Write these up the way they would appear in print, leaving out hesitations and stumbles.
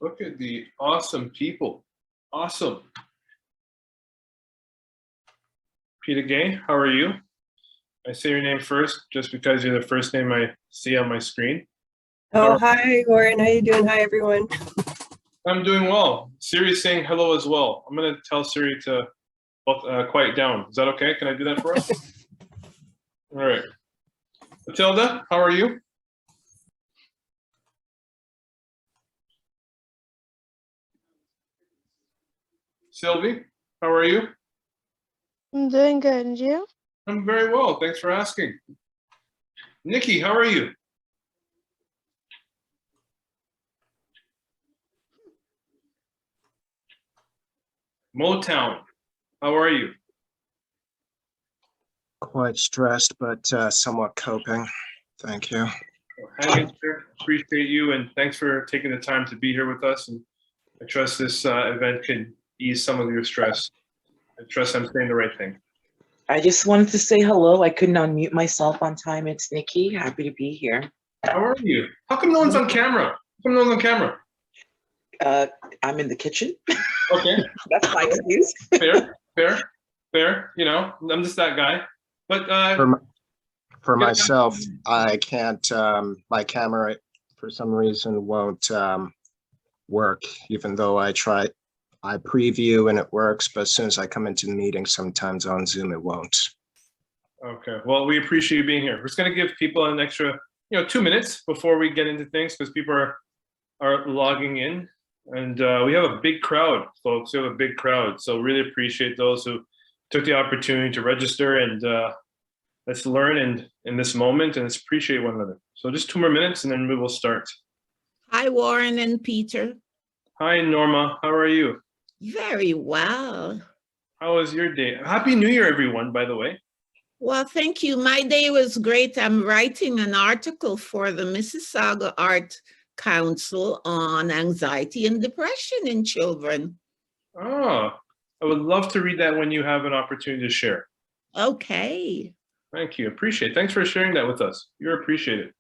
Look at the awesome people. Awesome. Peter Gay, how are you? I say your name first just because you're the first name I see on my screen. Oh, hi, Warren. How you doing? Hi, everyone. I'm doing well. Siri's saying hello as well. I'm going to tell Siri to quiet down. Is that okay? Can I do that for us? All right. Matilda, how are you? Sylvie, how are you? I'm doing good, and you? I'm very well. Thanks for asking. Nikki, how are you? Motown, how are you? Quite stressed, but somewhat coping. Thank you. Hang in there. Appreciate you, and thanks for taking the time to be here with us. And I trust this event can ease some of your stress. I trust I'm saying the right thing. I just wanted to say hello. I couldn't unmute myself on time. It's Nikki. Happy to be here. How are you? How come no one's on camera? How come no one's on camera? I'm in the kitchen. Okay. That's my excuse. Fair. You know, I'm just that guy. But for myself, I can't. My camera, for some reason, won't work. Even though I try, I preview and it works, but as soon as I come into the meeting, sometimes on Zoom it won't. Okay. Well, we appreciate you being here. We're just going to give people an extra, 2 minutes before we get into things because people are logging in. And we have a big crowd, folks. We have a big crowd. So really appreciate those who took the opportunity to register, and let's learn in this moment and let's appreciate one another. So just 2 more minutes and then we will start. Hi, Warren and Peter. Hi, Norma. How are you? Very well. How was your day? Happy New Year, everyone, by the way. Well, thank you. My day was great. I'm writing an article for the Mississauga Art Council on anxiety and depression in children. Oh, I would love to read that when you have an opportunity to share. Okay. Thank you. Appreciate it. Thanks for sharing that with us. You're appreciated.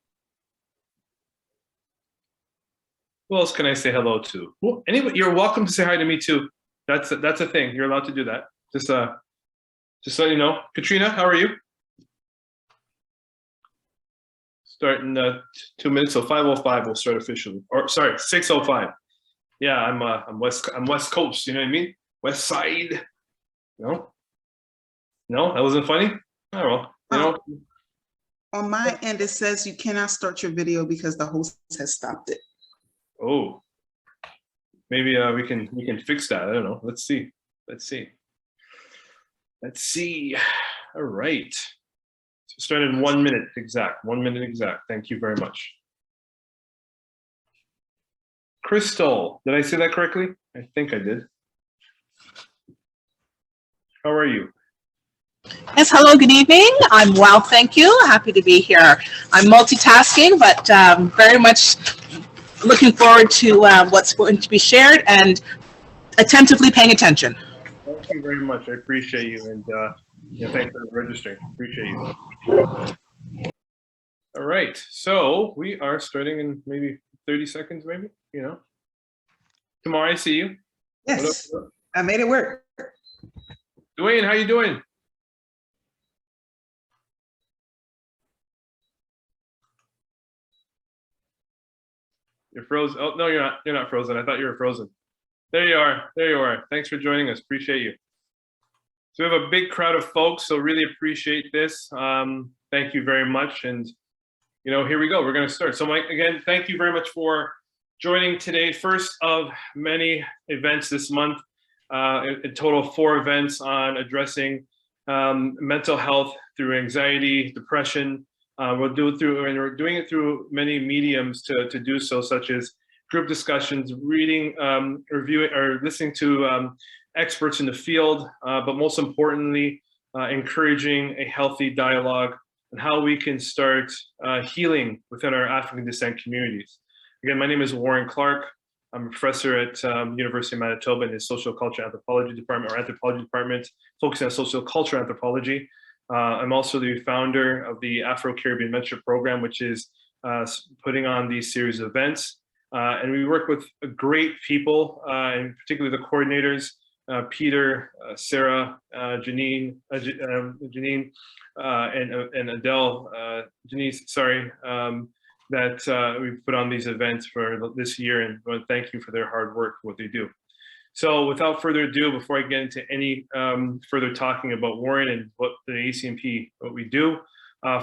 Who else can I say hello to? Well, anybody, you're welcome to say hi to me too. That's a thing. You're allowed to do that. Just let you know. Katrina, how are you? Start in 2 minutes. So 5:05 we'll start officially. Or sorry, 6:05. Yeah, I'm West Coast. You know what I mean? West Side. No, that wasn't funny. Oh well. You know. On my end, it says you cannot start your video because the host has stopped it. Oh, maybe we can fix that. I don't know. Let's see. All right. So start in 1 minute exact. 1 minute exact. Thank you very much. Crystal, did I say that correctly? I think I did. How are you? Yes, hello, good evening. I'm well, thank you. Happy to be here. I'm multitasking, but very much looking forward to what's going to be shared and attentively paying attention. Thank you very much. I appreciate you, and thanks for registering. Appreciate you. All right, so we are starting in maybe 30 seconds, maybe. Tomorrow I see you. Yes, I made it work. Dwayne, how you doing? You're frozen. Oh, no, you're not. You're not frozen. I thought you were frozen. There you are. Thanks for joining us. Appreciate you. So we have a big crowd of folks, so really appreciate this. Thank you very much. And, here we go. We're going to start. So, Mike, again, thank you very much for joining today. First of many events this month, a total of 4 events on addressing mental health through anxiety, depression. We're doing it through many mediums to do so, such as group discussions, reading, reviewing, or listening to experts in the field, but most importantly, encouraging a healthy dialogue on how we can start healing within our African descent communities. Again, my name is Warren Clark. I'm a professor at University of Manitoba in the Social Culture Anthropology Department, or Anthropology Department, focusing on social culture anthropology. I'm also the founder of the Afro-Caribbean Mentorship Program, which is putting on these series of events. And we work with great people, and particularly the coordinators, Peter, Sarah, Janine, and Adele, Janice, sorry, that we've put on these events for this year, and I want to thank you for their hard work, what they do. So without further ado, before I get into any further talking about Warren and what the ACMP, what we do,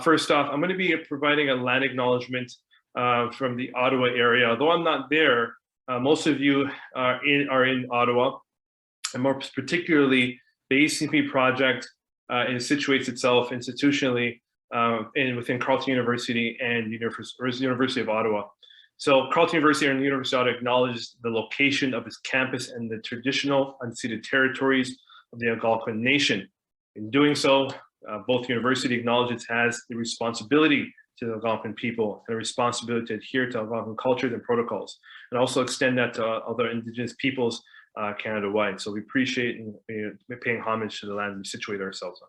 first off, I'm going to be providing a land acknowledgement from the Ottawa area. Although I'm not there, most of you are in Ottawa, and more particularly, the ACMP project situates itself institutionally within Carleton University and University of Ottawa. So Carleton University and the University of Ottawa acknowledges the location of its campus and the traditional unceded territories of the Algonquin Nation. In doing so, both university acknowledge it has the responsibility to the Algonquin people and a responsibility to adhere to Algonquin cultures and protocols, and also extend that to other Indigenous peoples Canada-wide. So we appreciate paying homage to the land we situate ourselves on.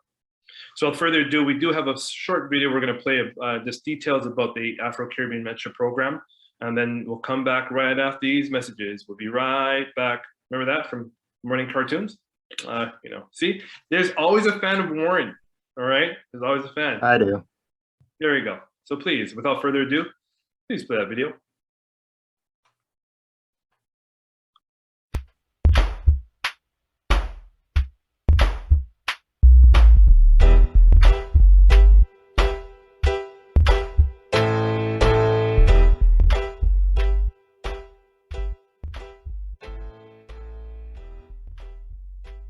So without further ado, we do have a short video we're going to play of just details about the Afro-Caribbean Mentorship Program, and then we'll come back right after these messages. We'll be right back. Remember that from morning cartoons? You know, see, there's always a fan of Warren. All right, there's always a fan. I do. There we go. So please, without further ado, please play that video.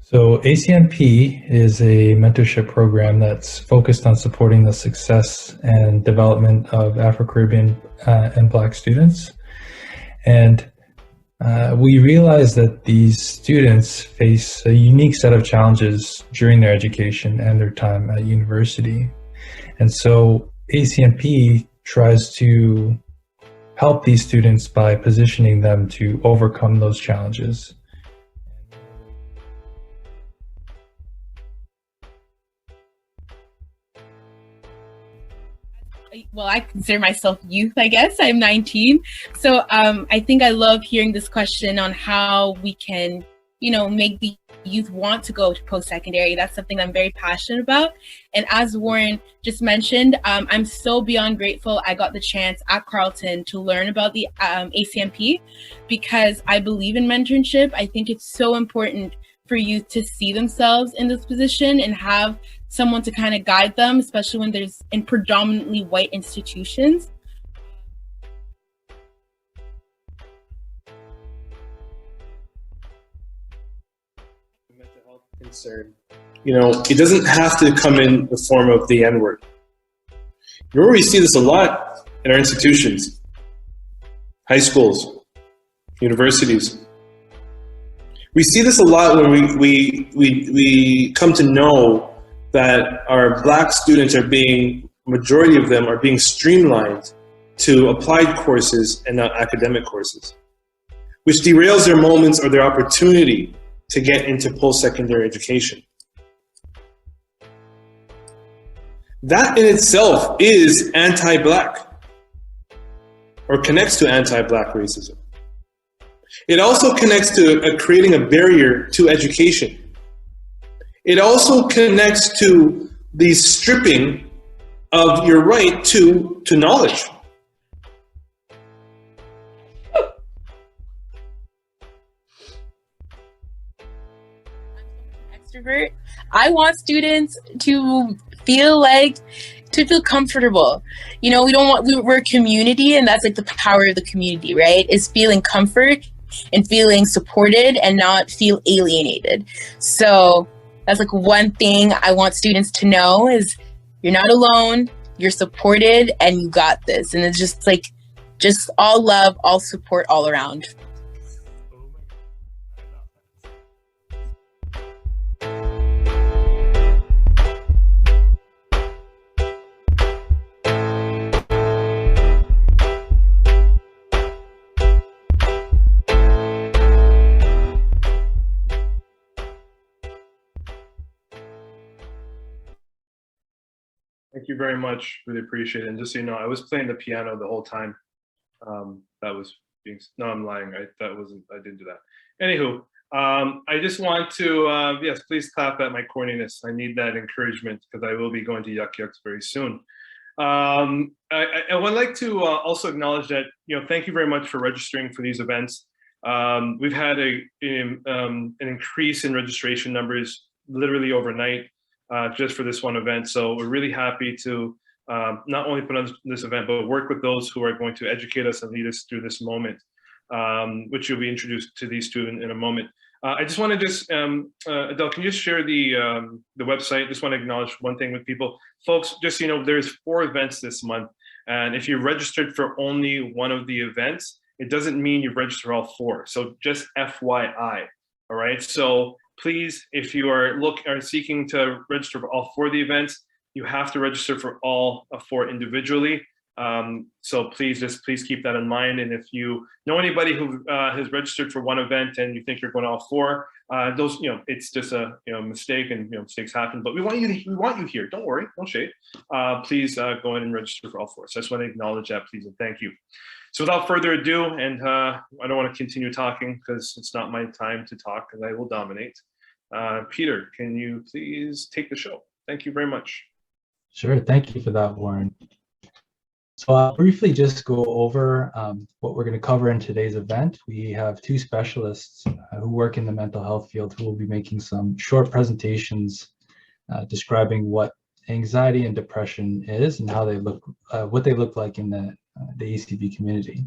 So ACMP is a mentorship program that's focused on supporting the success and development of Afro-Caribbean and Black students. And we realize that these students face a unique set of challenges during their education and their time at university. And so ACMP tries to help these students by positioning them to overcome those challenges. Well, I consider myself youth, I guess. I'm 19. So I think I love hearing this question on how we can, you know, make the youth want to go to post-secondary. That's something I'm very passionate about. And as Warren just mentioned, I'm so beyond grateful I got the chance at Carleton to learn about the ACMP, because I believe in mentorship. I think it's so important for youth to see themselves in this position and have someone to kind of guide them, especially when there's in predominantly white institutions. Mental health concern. You know, it doesn't have to come in the form of the N-word. You already see this a lot in our institutions, high schools, universities. We see this a lot when we come to know that our Black students are being, majority of them are being streamlined to applied courses and not academic courses, which derails their moments or their opportunity to get into post-secondary education. That in itself is anti-Black, or connects to anti-Black racism. It also connects to creating a barrier to education. It also connects to the stripping of your right to knowledge. Extrovert. I want students to feel comfortable. You know, we're a community, and that's like the power of the community, right? Is feeling comfort and feeling supported and not feel alienated. So that's like one thing I want students to know is you're not alone, you're supported, and you got this. And it's just all love, all support all around. Thank you very much. Really appreciate it. And just so you know, I was playing the piano the whole time. That was no, I'm lying. I didn't do that. Anywho, I just want to, yes, please clap at my corniness. I need that encouragement because I will be going to Yuck Yucks very soon. I would like to also acknowledge that, thank you very much for registering for these events. We've had an increase in registration numbers literally overnight just for this one event. So we're really happy to not only put on this event, but work with those who are going to educate us and lead us through this moment, which you'll be introduced to these two in a moment. I just want to Adele, can you just share the website? Just want to acknowledge one thing with people. Folks, just so you know, there's 4 events this month. And if you registered for only one of the events, it doesn't mean you've registered all 4. So just FYI, all right? So please, if you are seeking to register for all 4 of the events, you have to register for all 4 individually. So please keep that in mind. And if you know anybody who has registered for one event and you think you're going to all 4, those, it's just a mistake, and mistakes happen. But we want you here. Don't worry, don't shade. Please go in and register for all 4. So I just want to acknowledge that, please, and thank you. So without further ado, and I don't want to continue talking because it's not my time to talk, and I will dominate. Peter, can you please take the show? Thank you very much. Sure, thank you for that, Warren. So I'll briefly just go over what we're going to cover in today's event. We have 2 specialists who work in the mental health field who will be making some short presentations describing what anxiety and depression is and how they look, what they look like in the ACB community.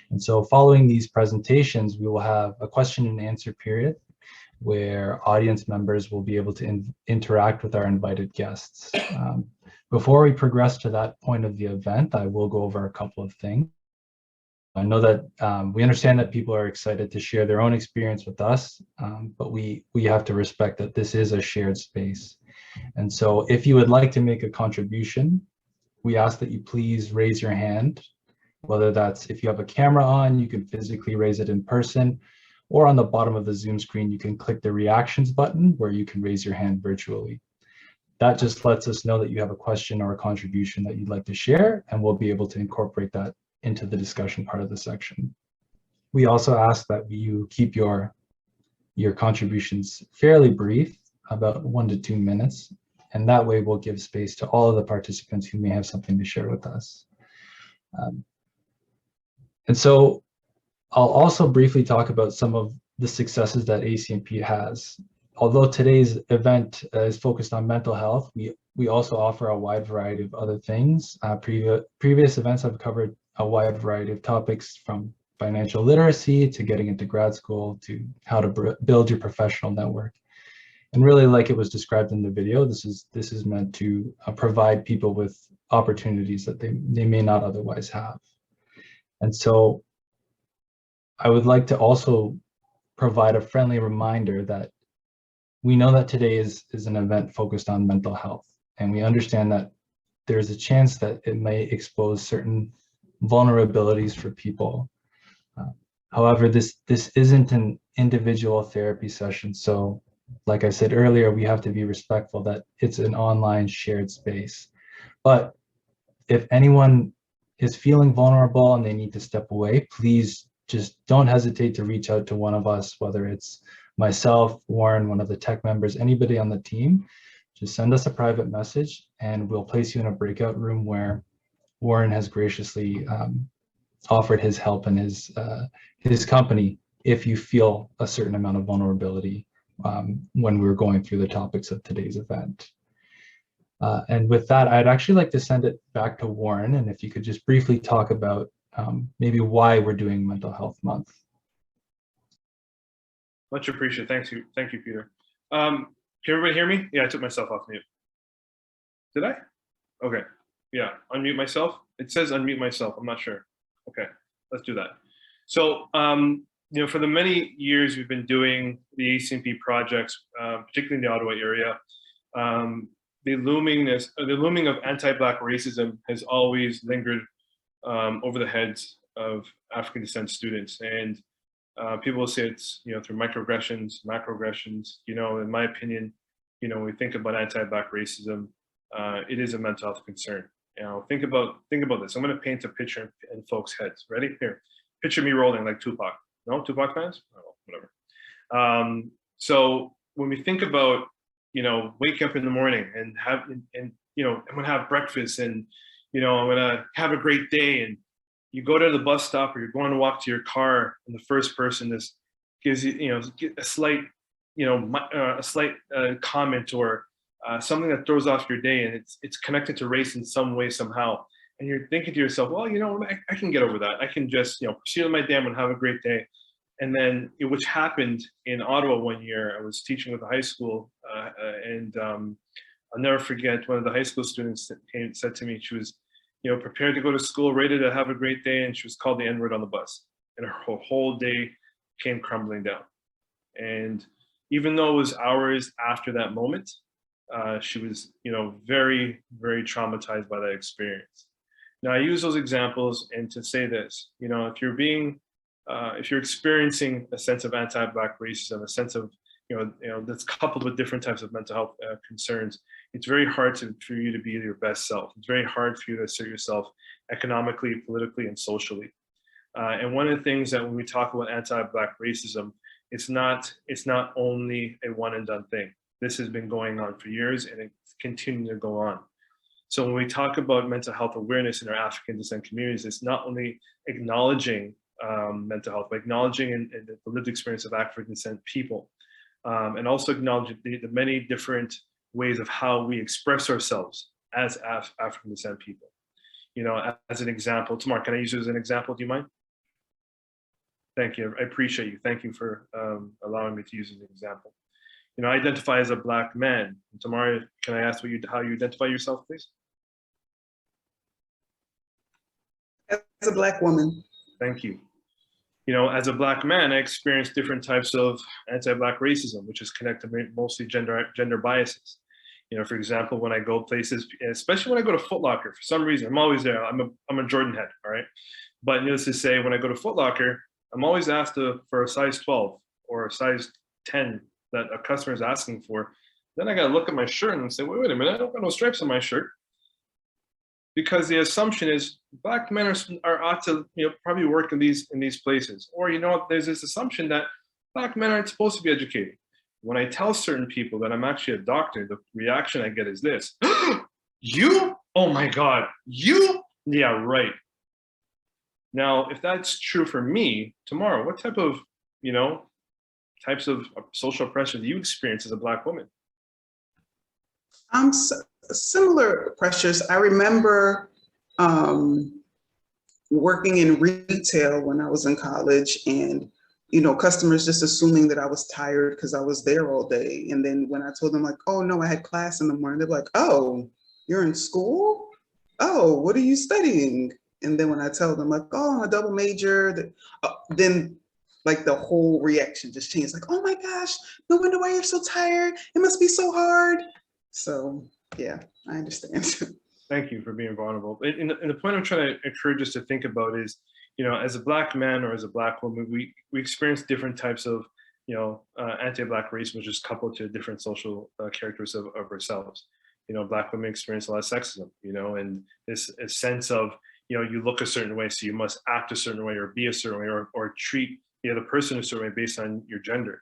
And so following these presentations, we will have a question and answer period where audience members will be able to interact with our invited guests. Before we progress to that point of the event, I will go over a couple of things. I know that we understand that people are excited to share their own experience with us, but we have to respect that this is a shared space. And so if you would like to make a contribution, we ask that you please raise your hand, whether that's if you have a camera on, you can physically raise it in person, or on the bottom of the Zoom screen, you can click the reactions button where you can raise your hand virtually. That just lets us know that you have a question or a contribution that you'd like to share, and we'll be able to incorporate that into the discussion part of the section. We also ask that you keep your contributions fairly brief, about 1 to 2 minutes, and that way we'll give space to all of the participants who may have something to share with us. And so I'll also briefly talk about some of the successes that ACNP has. Although today's event is focused on mental health, we also offer a wide variety of other things. Previous events have covered a wide variety of topics, from financial literacy to getting into grad school to how to build your professional network. And really, like it was described in the video, this is meant to provide people with opportunities that they may not otherwise have. And so I would like to also provide a friendly reminder that we know that today is an event focused on mental health, and we understand that there's a chance that it may expose certain vulnerabilities for people. However, this isn't an individual therapy session. So like I said earlier, we have to be respectful that it's an online shared space. But if anyone is feeling vulnerable and they need to step away, please just don't hesitate to reach out to one of us, whether it's myself, Warren, one of the tech members, anybody on the team. Just send us a private message and we'll place you in a breakout room where Warren has graciously offered his help and his company if you feel a certain amount of vulnerability when we're going through the topics of today's event. And with that, I'd actually like to send it back to Warren, and if you could just briefly talk about maybe why we're doing Mental Health Month. Much appreciated. Thank you, Peter. Can everybody hear me? Yeah, I took myself off mute. Did I? Okay. Yeah, unmute myself. It says unmute myself. I'm not sure. Okay, let's do that. So, for the many years we've been doing the ACNP projects, particularly in the Ottawa area, the looming of anti-Black racism has always lingered over the heads of African descent students, and people will say it's through microaggressions, macroaggressions. In my opinion, when we think about anti-Black racism, it is a mental health concern. Think about this. I'm going to paint a picture in folks' heads. Ready? Here. picture me rolling like Tupac. No, Tupac fans? Oh, whatever. So when we think about, wake up in the morning and I'm gonna have breakfast and, I'm gonna have a great day, and you go to the bus stop or you're going to walk to your car, and the first person just gives you, a slight, comment or something that throws off your day, and it's connected to race in some way, somehow. And you're thinking to yourself, well, I can get over that. I can just, proceed with my day and have a great day. And then, which happened in Ottawa one year. I was teaching with a high school, and I'll never forget, one of the high school students said to me, she was, prepared to go to school, ready to have a great day, and she was called the N-word on the bus. And her whole day came crumbling down. And even though it was hours after that moment, she was, very, very traumatized by that experience. Now, I use those examples and to say this, if you're experiencing a sense of anti-Black racism, a sense of, that's coupled with different types of mental health concerns, it's very hard for you to be your best self. It's very hard for you to assert yourself economically, politically, and socially. And one of the things that when we talk about anti-Black racism, it's not only a one and done thing. This has been going on for years, and it's continuing to go on. So when we talk about mental health awareness in our African descent communities, it's not only acknowledging mental health, but acknowledging the lived experience of African descent people, and also acknowledging the many different ways of how we express ourselves as African descent people. As an example, Tamar, can I use you as an example? Do you mind? Thank you. I appreciate you. Thank you for allowing me to use as an example. I identify as a Black man. Tamar, can I ask how you identify yourself, please? As a Black woman. Thank you. As a Black man, I experience different types of anti-Black racism, which is connected to mostly gender biases. For example, when I go places, especially when I go to Foot Locker, for some reason, I'm always there. I'm a Jordan head, all right? But needless to say, when I go to Foot Locker, I'm always asked for a size 12 or a size 10 that a customer is asking for. Then I got to look at my shirt and say, wait a minute, I don't got no stripes on my shirt. Because the assumption is Black men ought to probably work in these places. Or there's this assumption that Black men aren't supposed to be educated. When I tell certain people that I'm actually a doctor, the reaction I get is this: you? Oh my God, you? Yeah, right. Now, if that's true for me, tomorrow, what type of, types of social oppression do you experience as a Black woman? Similar pressures. I remember working in retail when I was in college, and customers just assuming that I was tired because I was there all day. And then when I told them like, oh no, I had class in the morning, they're like, oh, you're in school? Oh, what are you studying? And then when I tell them like, oh, I'm a double major, then like the whole reaction just changed. Like, oh my gosh, no wonder why you're so tired. It must be so hard. So yeah, I understand. Thank you for being vulnerable. And the point I'm trying to encourage us to think about is, as a Black man or as a Black woman, we experience different types of, anti-Black racism, which is coupled to different social characteristics of ourselves. Black women experience a lot of sexism, and this sense of, you look a certain way, so you must act a certain way or be a certain way or treat the other person a certain way based on your gender,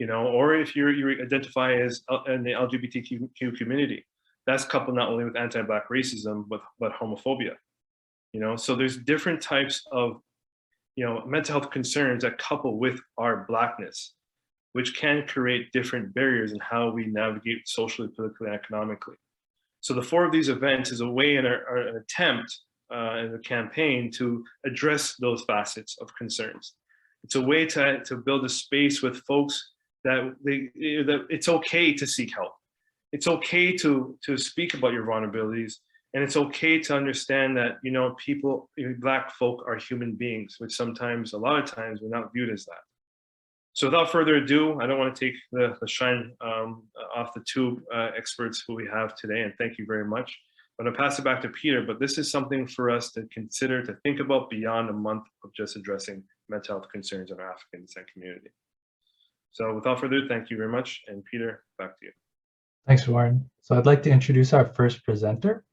or if you identify as in the LGBTQ community, that's coupled not only with anti-Black racism, but homophobia. So there's different types of, mental health concerns that couple with our Blackness, which can create different barriers in how we navigate socially, politically, and economically. So the 4 of these events is a way in an attempt in a campaign to address those facets of concerns. It's a way to build a space with folks that it's okay to seek help. It's okay to speak about your vulnerabilities, and it's okay to understand that, people, Black folk are human beings, which a lot of times, we're not viewed as that. So without further ado, I don't want to take the shine off the 2 experts who we have today, and thank you very much. I'm going to pass it back to Peter, but this is something for us to consider, to think about beyond a month of just addressing mental health concerns in our African descent community. So without further ado, thank you very much. And Peter, back to you. Thanks, Warren. So I'd like to introduce our first presenter.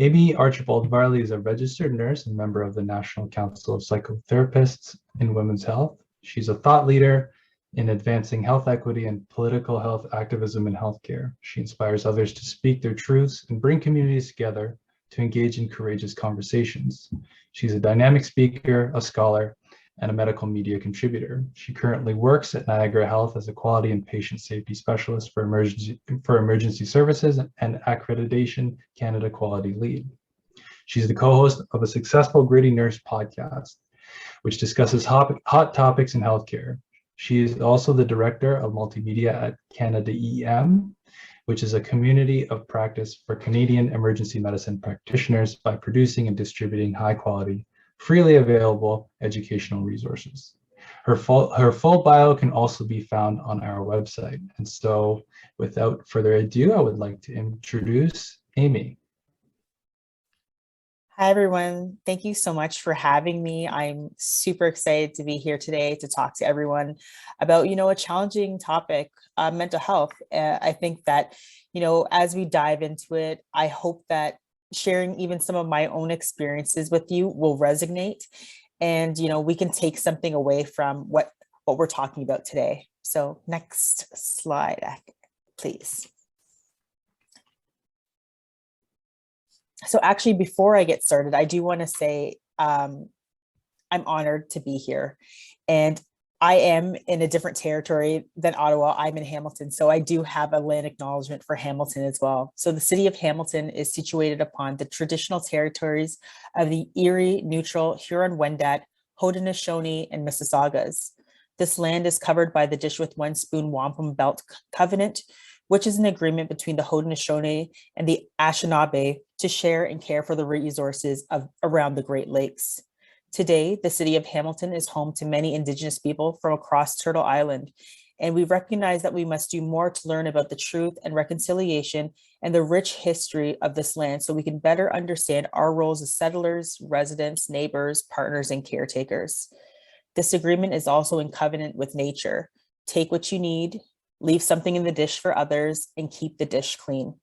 Amy Archibald Varley is a registered nurse and member of the National Council of Psychotherapists in Women's Health. She's a thought leader in advancing health equity and political health activism in healthcare. She inspires others to speak their truths and bring communities together to engage in courageous conversations. She's a dynamic speaker, a scholar, and a medical media contributor. She currently works at Niagara Health as a quality and patient safety specialist for emergency services and Accreditation Canada Quality Lead. She's the co-host of a successful Gritty Nurse podcast, which discusses hot topics in healthcare. She is also the director of multimedia at Canada EM, which is a community of practice for Canadian emergency medicine practitioners by producing and distributing high quality, freely available educational resources. Her full bio can also be found on our website. And so without further ado, I would like to introduce Amy. Hi, everyone. Thank you so much for having me. I'm super excited to be here today to talk to everyone about, a challenging topic, mental health. I think that, as we dive into it, I hope that sharing even some of my own experiences with you will resonate, and we can take something away from what we're talking about today. So next slide, please. So actually, before I get started, I do want to say I'm honored to be here, and I am in a different territory than Ottawa. I'm in Hamilton, so I do have a land acknowledgement for Hamilton as well. So the city of Hamilton is situated upon the traditional territories of the Erie, Neutral, Huron-Wendat, Haudenosaunee, and Mississaugas. This land is covered by the Dish with One Spoon Wampum Belt Covenant, which is an agreement between the Haudenosaunee and the Anishinaabe to share and care for the resources around the Great Lakes. Today, the city of Hamilton is home to many Indigenous people from across Turtle Island, and we recognize that we must do more to learn about the truth and reconciliation and the rich history of this land so we can better understand our roles as settlers, residents, neighbors, partners, and caretakers. This agreement is also in covenant with nature. Take what you need, leave something in the dish for others, and keep the dish clean.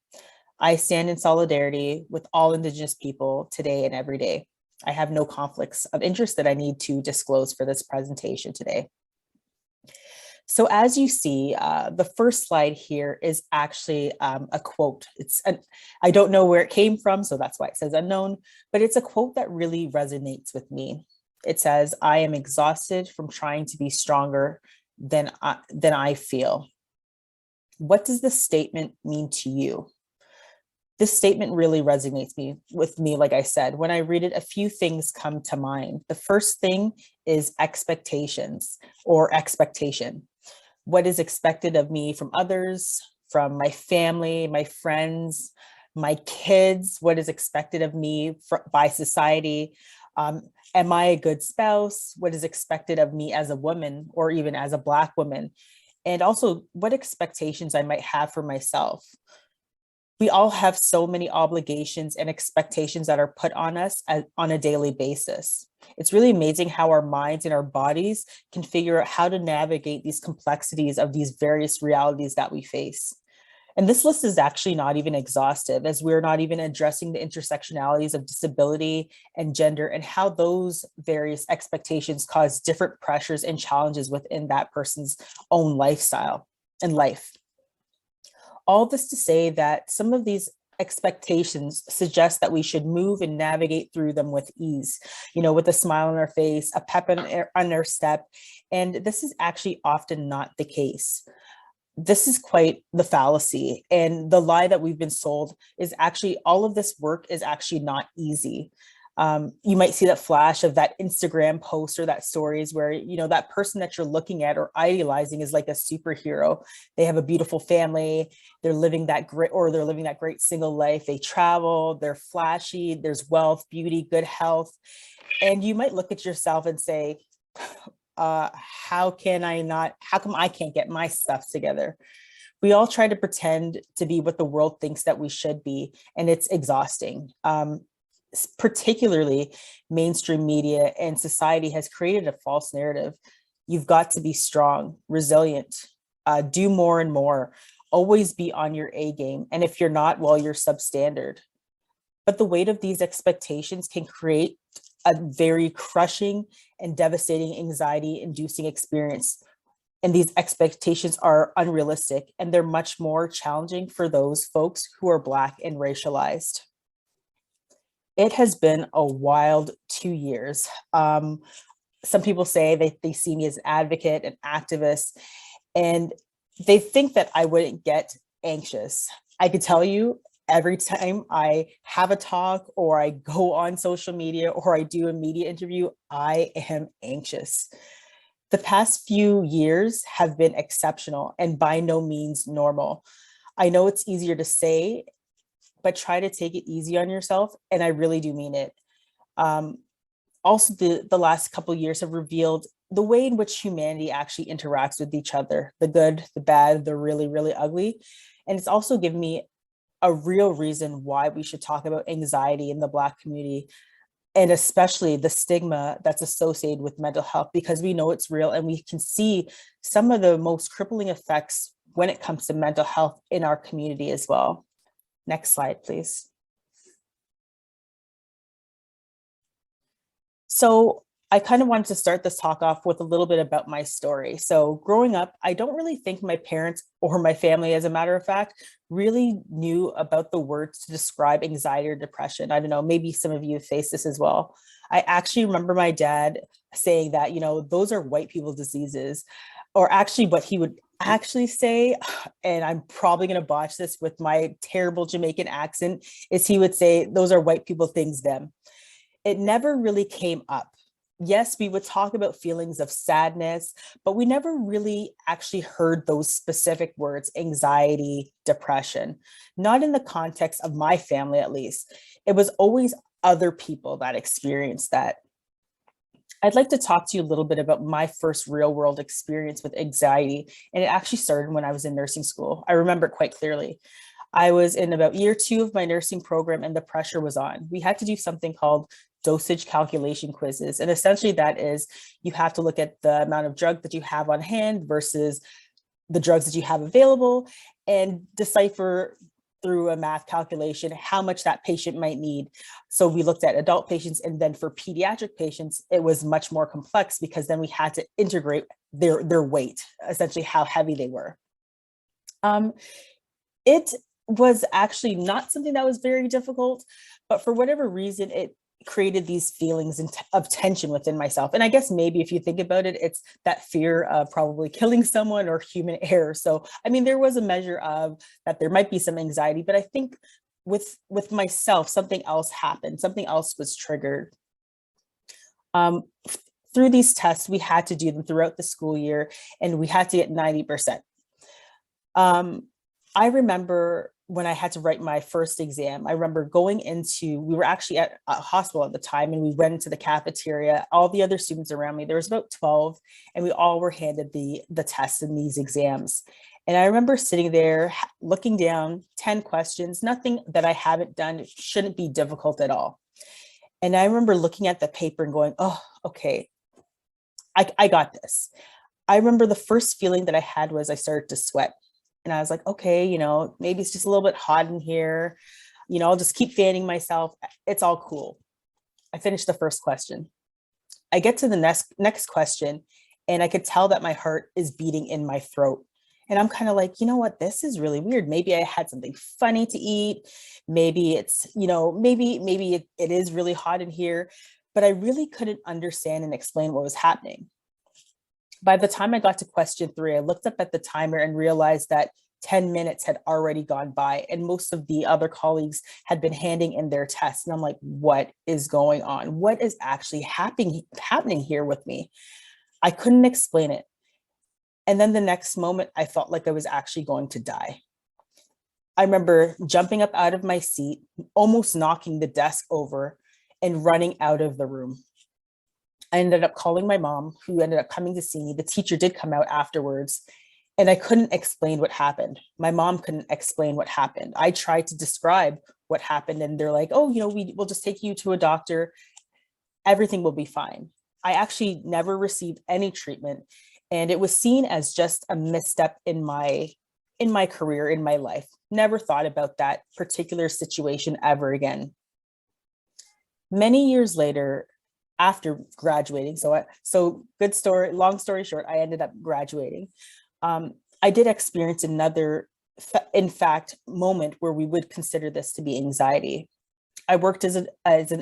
I stand in solidarity with all Indigenous people today and every day. I have no conflicts of interest that I need to disclose for this presentation today. So as you see, the first slide here is actually a quote. I don't know where it came from, so that's why it says unknown, but it's a quote that really resonates with me. It says, "I am exhausted from trying to be stronger than I feel." What does this statement mean to you? This statement really resonates with me, like I said. When I read it, a few things come to mind. The first thing is expectations or expectation. What is expected of me from others, from my family, my friends, my kids? What is expected of me by society? Am I a good spouse? What is expected of me as a woman or even as a Black woman? And also what expectations I might have for myself. We all have so many obligations and expectations that are put on us on a daily basis. It's really amazing how our minds and our bodies can figure out how to navigate these complexities of these various realities that we face. And this list is actually not even exhaustive, as we're not even addressing the intersectionalities of disability and gender and how those various expectations cause different pressures and challenges within that person's own lifestyle and life. All this to say that some of these expectations suggest that we should move and navigate through them with ease, with a smile on our face, a pep on our step. And this is actually often not the case. This is quite the fallacy, and the lie that we've been sold is actually all of this work is actually not easy. You might see that flash of that Instagram post or that stories where, that person that you're looking at or idealizing is like a superhero. They have a beautiful family, they're living that great single life. They travel, they're flashy, there's wealth, beauty, good health. And you might look at yourself and say, how come I can't get my stuff together? We all try to pretend to be what the world thinks that we should be, and it's exhausting. Particularly mainstream media and society has created a false narrative. You've got to be strong, resilient, do more and more, always be on your A game. And if you're not, well, you're substandard. but the weight of these expectations can create a very crushing and devastating anxiety-inducing experience. And these expectations are unrealistic, and they're much more challenging for those folks who are Black and racialized. It has been a wild 2 years. Some people say they see me as an advocate, an activist, and they think that I wouldn't get anxious. I could tell you every time I have a talk or I go on social media or I do a media interview, I am anxious. The past few years have been exceptional and by no means normal. I know it's easier to say, but try to take it easy on yourself. And I really do mean it. Also, the last couple of years have revealed the way in which humanity actually interacts with each other, the good, the bad, the really, really ugly. And it's also given me a real reason why we should talk about anxiety in the Black community, and especially the stigma that's associated with mental health, because we know it's real and we can see some of the most crippling effects when it comes to mental health in our community as well. Next slide, please. So I kind of wanted to start this talk off with a little bit about my story. So growing up, I don't really think my parents or my family, as a matter of fact, really knew about the words to describe anxiety or depression. I don't know, maybe some of you face this as well. I actually remember my dad saying that, you know, those are white people diseases, or actually what he would actually say, and I'm probably going to botch this with my terrible Jamaican accent, is he would say, those are white people things, them. It never really came up. Yes, we would talk about feelings of sadness, but we never really actually heard those specific words, anxiety, depression, not in the context of my family, at least. It was always other people that experienced that. I'd like to talk to you a little bit about my first real world experience with anxiety. And it actually started when I was in nursing school. I remember it quite clearly. I was in about year 2 of my nursing program and the pressure was on. We had to do something called dosage calculation quizzes. And essentially that is, you have to look at the amount of drug that you have on hand versus the drugs that you have available and decipher through a math calculation how much that patient might need. So we looked at adult patients, and then for pediatric patients, it was much more complex because then we had to integrate their weight, essentially how heavy they were. It was actually not something that was very difficult, but for whatever reason, it created these feelings of tension within myself. And I guess maybe if you think about it, it's that fear of probably killing someone or human error. So, I mean, there was a measure of that there might be some anxiety, but I think with myself, something else happened, something else was triggered. Through these tests, we had to do them throughout the school year, and we had to get 90%. I remember when I had to write my first exam, I remember going into, we were actually at a hospital at the time, and we went into the cafeteria, all the other students around me, there was about 12, and we all were handed the tests and these exams. And I remember sitting there looking down, 10 questions, nothing that I haven't done, it shouldn't be difficult at all. And I remember looking at the paper and going, oh, okay, I got this. I remember the first feeling that I had was I started to sweat. And I was like, okay, you know, maybe it's just a little bit hot in here. You know, I'll just keep fanning myself. It's all cool. I finished the first question. I get to the next question, and I could tell that my heart is beating in my throat. And I'm kind of like, you know what, this is really weird. Maybe I had something funny to eat. Maybe it's, you know, maybe it is really hot in here, but I really couldn't understand and explain what was happening. By the time I got to question 3, I looked up at the timer and realized that 10 minutes had already gone by, and most of the other colleagues had been handing in their tests. And I'm like, what is going on? What is actually happening here with me? I couldn't explain it. And then the next moment, I felt like I was actually going to die. I remember jumping up out of my seat, almost knocking the desk over and running out of the room. I ended up calling my mom, who ended up coming to see me. The teacher did come out afterwards, and I couldn't explain what happened. My mom couldn't explain what happened. I tried to describe what happened, and they're like, oh, you know, we'll just take you to a doctor. Everything will be fine. I actually never received any treatment, and it was seen as just a misstep in my career, in my life. Never thought about that particular situation ever again. Many years later, after graduating, so good story, long story short, I ended up graduating. I did experience another, in fact, moment where we would consider this to be anxiety. I worked as an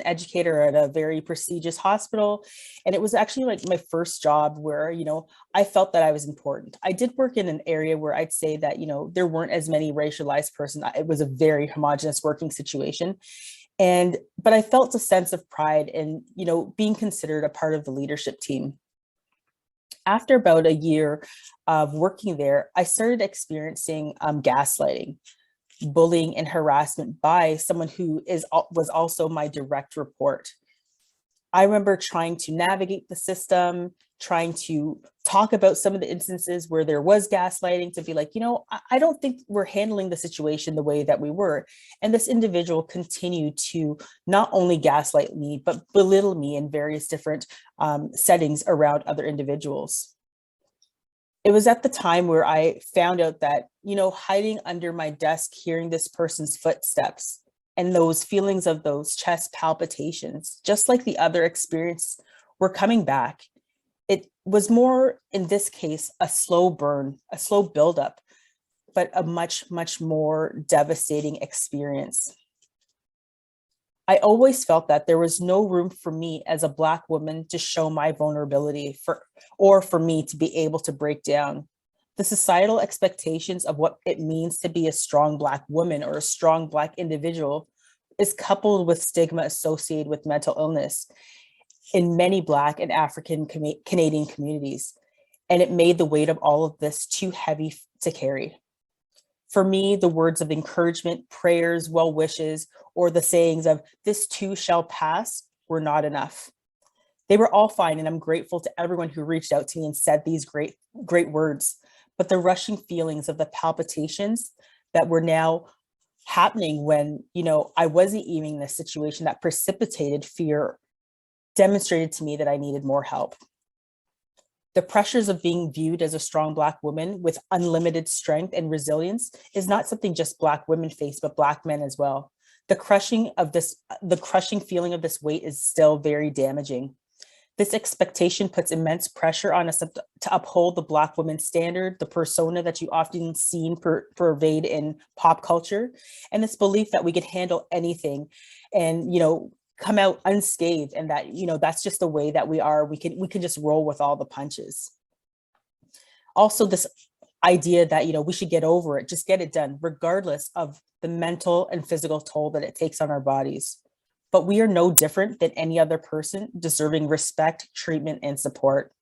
educator at a very prestigious hospital, and it was actually like my first job where, I felt that I was important. I did work in an area where I'd say that, there weren't as many racialized persons. It was a very homogenous working situation. But I felt a sense of pride in, being considered a part of the leadership team. After about a year of working there, I started experiencing gaslighting, bullying, and harassment by someone who was also my direct report. I remember trying to navigate the system, trying to talk about some of the instances where there was gaslighting, to be like, I don't think we're handling the situation the way that we were. And this individual continued to not only gaslight me, but belittle me in various different settings around other individuals. It was at the time where I found out that, hiding under my desk, hearing this person's footsteps and those feelings of those chest palpitations, just like the other experience, were coming back. It was more, in this case, a slow burn, a slow buildup, but a much, much more devastating experience. I always felt that there was no room for me as a Black woman to show my vulnerability or for me to be able to break down. The societal expectations of what it means to be a strong Black woman or a strong Black individual is coupled with stigma associated with mental illness in many Black and African Canadian communities. And it made the weight of all of this too heavy to carry. For me, the words of encouragement, prayers, well wishes, or the sayings of "this too shall pass" were not enough. They were all fine, and I'm grateful to everyone who reached out to me and said these great words. But the rushing feelings of the palpitations that were now happening when, I wasn't even in a situation that precipitated fear demonstrated to me that I needed more help. The pressures of being viewed as a strong Black woman with unlimited strength and resilience is not something just Black women face, but Black men as well. The crushing feeling of this weight is still very damaging. This expectation puts immense pressure on us to uphold the Black woman standard, the persona that you often seen pervade in pop culture, and this belief that we could handle anything and, come out unscathed, and that, that's just the way that we are. We can just roll with all the punches. Also, this idea that, we should get over it, just get it done, regardless of the mental and physical toll that it takes on our bodies. But we are no different than any other person deserving respect, treatment, and support.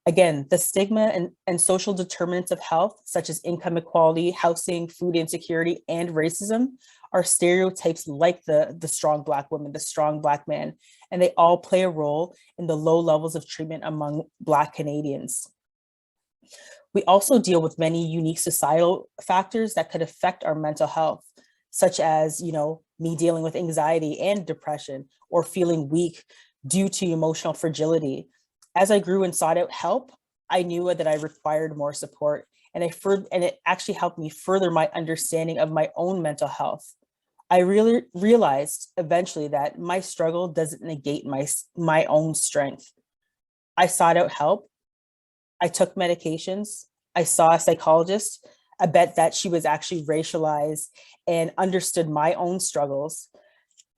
Again, the stigma and social determinants of health, such as income inequality, housing, food insecurity, and racism, are stereotypes like the strong Black woman, the strong Black man, and they all play a role in the low levels of treatment among Black Canadians. We also deal with many unique societal factors that could affect our mental health, such as, me dealing with anxiety and depression, or feeling weak due to emotional fragility. As I grew and sought out help, I knew that I required more support, and it actually helped me further my understanding of my own mental health. I really realized eventually that my struggle doesn't negate my own strength. I sought out help. I took medications. I saw a psychologist. I bet that she was actually racialized and understood my own struggles.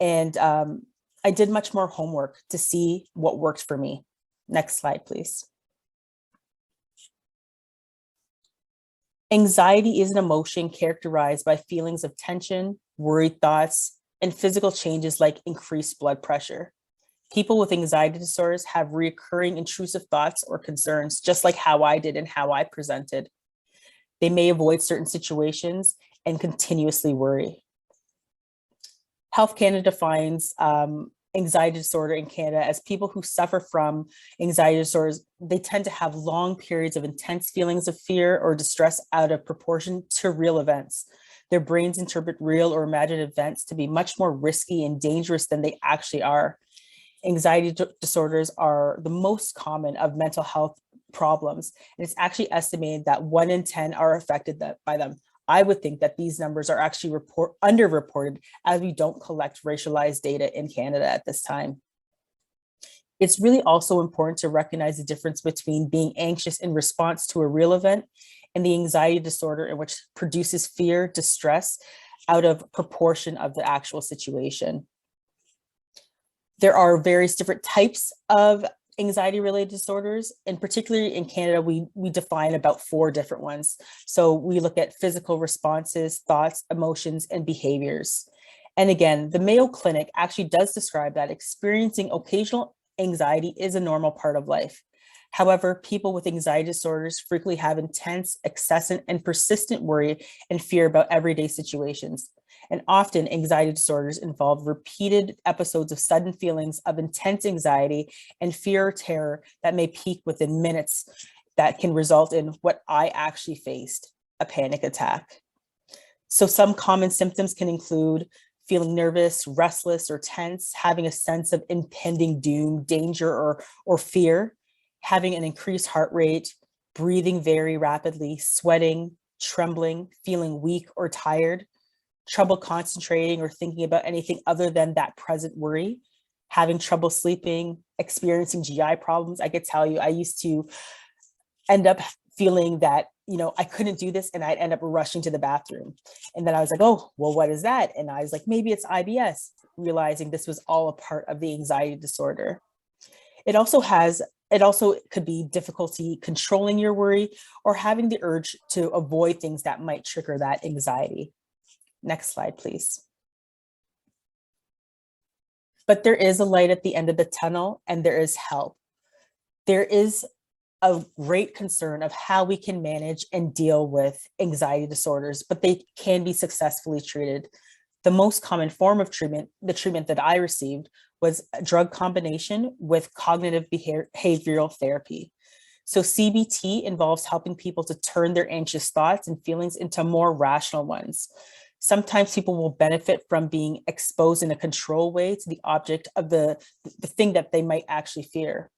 And I did much more homework to see what worked for me. Next slide, please. Anxiety is an emotion characterized by feelings of tension, worried thoughts, and physical changes like increased blood pressure. People with anxiety disorders have recurring intrusive thoughts or concerns, just like how I did and how I presented. They may avoid certain situations and continuously worry. Health Canada defines anxiety disorder in Canada as people who suffer from anxiety disorders. They tend to have long periods of intense feelings of fear or distress out of proportion to real events. Their brains interpret real or imagined events to be much more risky and dangerous than they actually are. Anxiety disorders are the most common of mental health problems, and it's actually estimated that 1 in 10 are affected by them. I would think that these numbers are actually underreported, as we don't collect racialized data in Canada at this time. It's really also important to recognize the difference between being anxious in response to a real event and the anxiety disorder, in which produces fear, distress out of proportion of the actual situation. There are various different types of anxiety-related disorders, and particularly in Canada, we define about 4 different ones. So we look at physical responses, thoughts, emotions, and behaviors. And again, the Mayo Clinic actually does describe that experiencing occasional anxiety is a normal part of life. However, people with anxiety disorders frequently have intense, excessive, and persistent worry and fear about everyday situations. And often anxiety disorders involve repeated episodes of sudden feelings of intense anxiety and fear or terror that may peak within minutes, that can result in what I actually faced, a panic attack. So some common symptoms can include feeling nervous, restless, or tense, having a sense of impending doom, danger, or fear, having an increased heart rate, breathing very rapidly, sweating, trembling, feeling weak or tired, trouble concentrating or thinking about anything other than that present worry, having trouble sleeping, experiencing GI problems. I could tell you, I used to end up feeling that, I couldn't do this, and I'd end up rushing to the bathroom. And then I was like, oh, well, what is that? And I was like, maybe it's IBS, realizing this was all a part of the anxiety disorder. It also could be difficulty controlling your worry or having the urge to avoid things that might trigger that anxiety. Next slide, please. But there is a light at the end of the tunnel, and there is help. There is a great concern of how we can manage and deal with anxiety disorders, but they can be successfully treated. The most common form of treatment, the treatment that I received, was a drug combination with cognitive behavioral therapy. So CBT involves helping people to turn their anxious thoughts and feelings into more rational ones. Sometimes people will benefit from being exposed in a controlled way to the object of the thing that they might actually fear.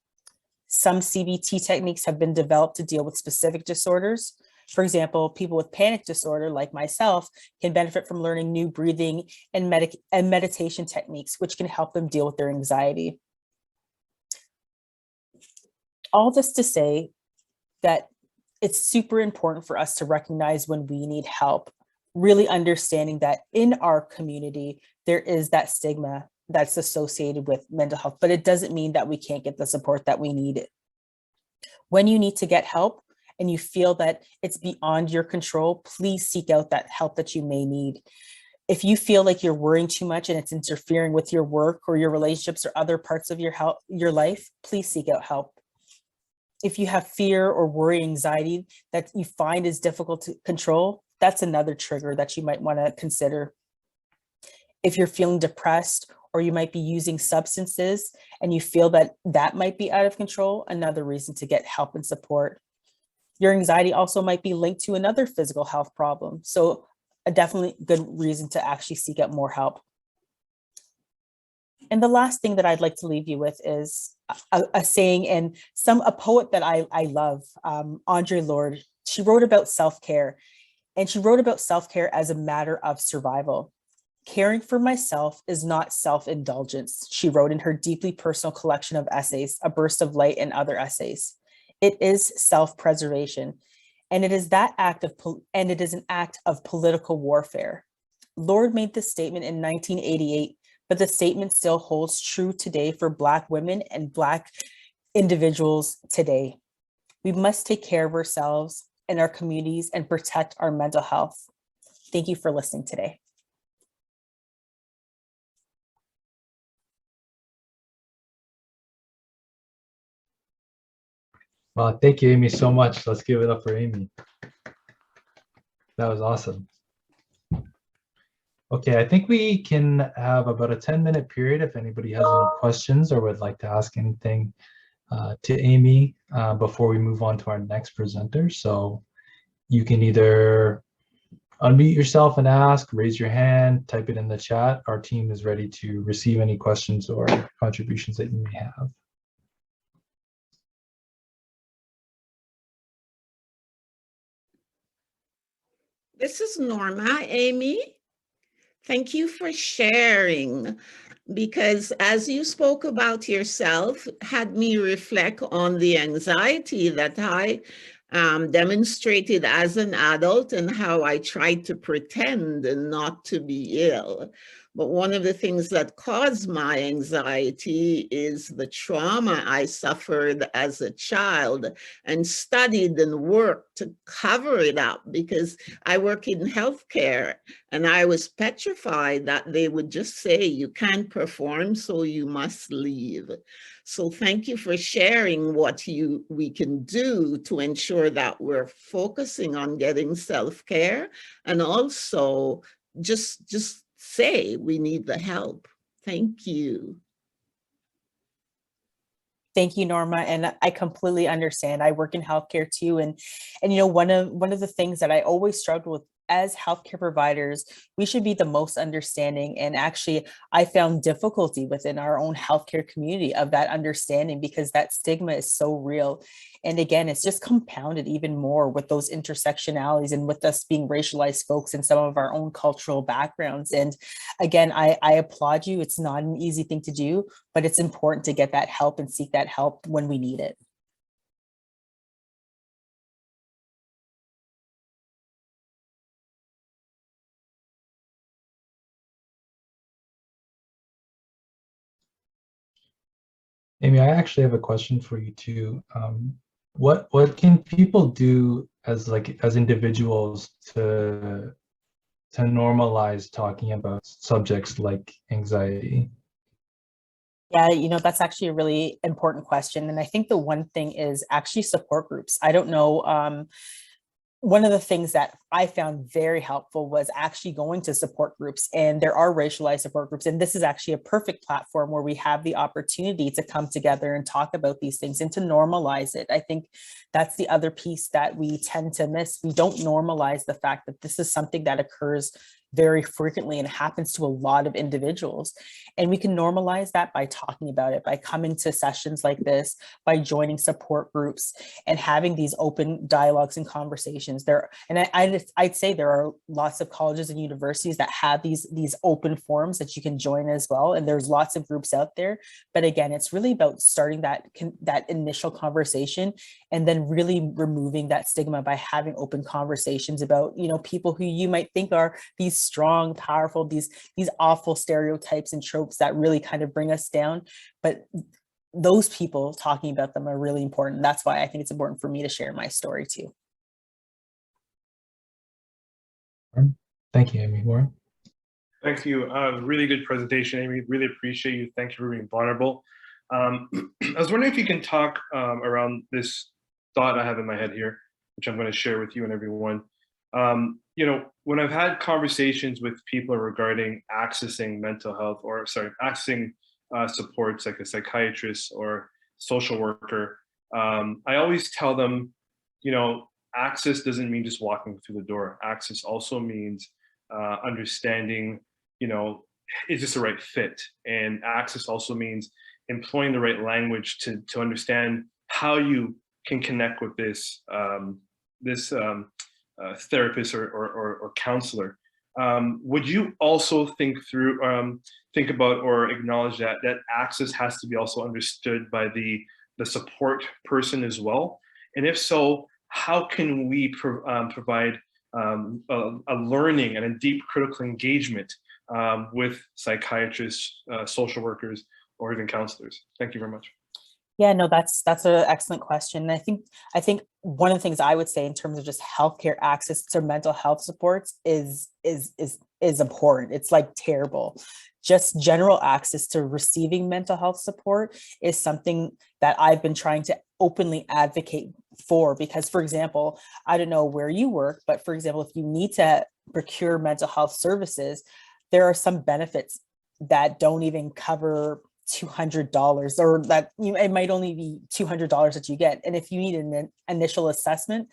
Some CBT techniques have been developed to deal with specific disorders. For example, people with panic disorder, like myself, can benefit from learning new breathing and meditation techniques, which can help them deal with their anxiety. All this to say that it's super important for us to recognize when we need help, really understanding that in our community, there is that stigma that's associated with mental health, but it doesn't mean that we can't get the support that we need. When you need to get help and you feel that it's beyond your control, please seek out that help that you may need. If you feel like you're worrying too much and it's interfering with your work or your relationships or other parts of your life, please seek out help. If you have fear or worry, anxiety that you find is difficult to control, that's another trigger that you might want to consider. If you're feeling depressed, or you might be using substances and you feel that that might be out of control, another reason to get help and support. Your anxiety also might be linked to another physical health problem. So a definitely good reason to actually seek out more help. And the last thing that I'd like to leave you with is a saying and a poet that I love, Andre Lorde. She wrote about self-care, and she wrote about self-care as a matter of survival. Caring for myself is not self-indulgence, she wrote in her deeply personal collection of essays, A Burst of Light and Other Essays. It is self-preservation, and it is an act of political warfare. Lorde made this statement in 1988, but the statement still holds true today for Black women and Black individuals today. We must take care of ourselves and our communities and protect our mental health. Thank you for listening today. Well, thank you, Amy, so much. Let's give it up for Amy. That was awesome. Okay, I think we can have about a 10-minute period if anybody has any questions or would like to ask anything to Amy before we move on to our next presenter. So you can either unmute yourself and ask, raise your hand, type it in the chat. Our team is ready to receive any questions or contributions that you may have. This is Norma, Amy. Thank you for sharing, because as you spoke about yourself, had me reflect on the anxiety that I demonstrated as an adult and how I tried to pretend not to be ill. But one of the things that caused my anxiety is the trauma I suffered as a child, and studied and worked to cover it up, because I work in healthcare and I was petrified that they would just say, you can't perform, so you must leave. So thank you for sharing what we can do to ensure that we're focusing on getting self-care, and also just say we need the help. Thank you. Thank you, Norma. And I completely understand. I work in healthcare too. And you know, one of the things that I always struggle with as healthcare providers, we should be the most understanding. And actually, I found difficulty within our own healthcare community of that understanding, because that stigma is so real. And again, it's just compounded even more with those intersectionalities and with us being racialized folks in some of our own cultural backgrounds. And again, I applaud you. It's not an easy thing to do, but it's important to get that help and seek that help when we need it. Amy, I actually have a question for you too. What can people do as individuals to normalize talking about subjects like anxiety? Yeah, you know, that's actually a really important question. And I think the one thing is actually support groups. I don't know, one of the things that I found very helpful was actually going to support groups, and there are racialized support groups. And this is actually a perfect platform where we have the opportunity to come together and talk about these things and to normalize it. I think that's the other piece that we tend to miss. We don't normalize the fact that this is something that occurs very frequently and happens to a lot of individuals. And we can normalize that by talking about it, by coming to sessions like this, by joining support groups and having these open dialogues and conversations there. And I'd say there are lots of colleges and universities that have these open forums that you can join as well. And there's lots of groups out there. But again, it's really about starting that initial conversation and then really removing that stigma by having open conversations about, you know, people who you might think are these strong, powerful, these awful stereotypes and tropes that really kind of bring us down. But those people, talking about them, are really important. That's why I think it's important for me to share my story too. Thank you, Amy. Warren? Thank you. Really good presentation, Amy. Really appreciate you. Thank you for being vulnerable. I was wondering if you can talk around this thought I have in my head here, which I'm going to share with you and everyone. You know, when I've had conversations with people regarding accessing mental health, or accessing supports like a psychiatrist or social worker, I always tell them, you know, access doesn't mean just walking through the door. Access also means understanding, you know, is this the right fit? And access also means employing the right language to understand how you can connect with this therapist or counselor. Would you also think about or acknowledge that access has to be also understood by the support person as well? And if so, how can we provide a learning and a deep critical engagement with psychiatrists, social workers, or even counselors? Thank you very much. Yeah, no, that's an excellent question. And I think one of the things I would say in terms of just healthcare access to mental health supports is abhorrent. It's like terrible. Just general access to receiving mental health support is something that I've been trying to openly advocate for, because, for example, I don't know where you work, but for example, if you need to procure mental health services, there are some benefits that don't even cover $200, or that it might only be $200 that you get. And if you need an initial assessment,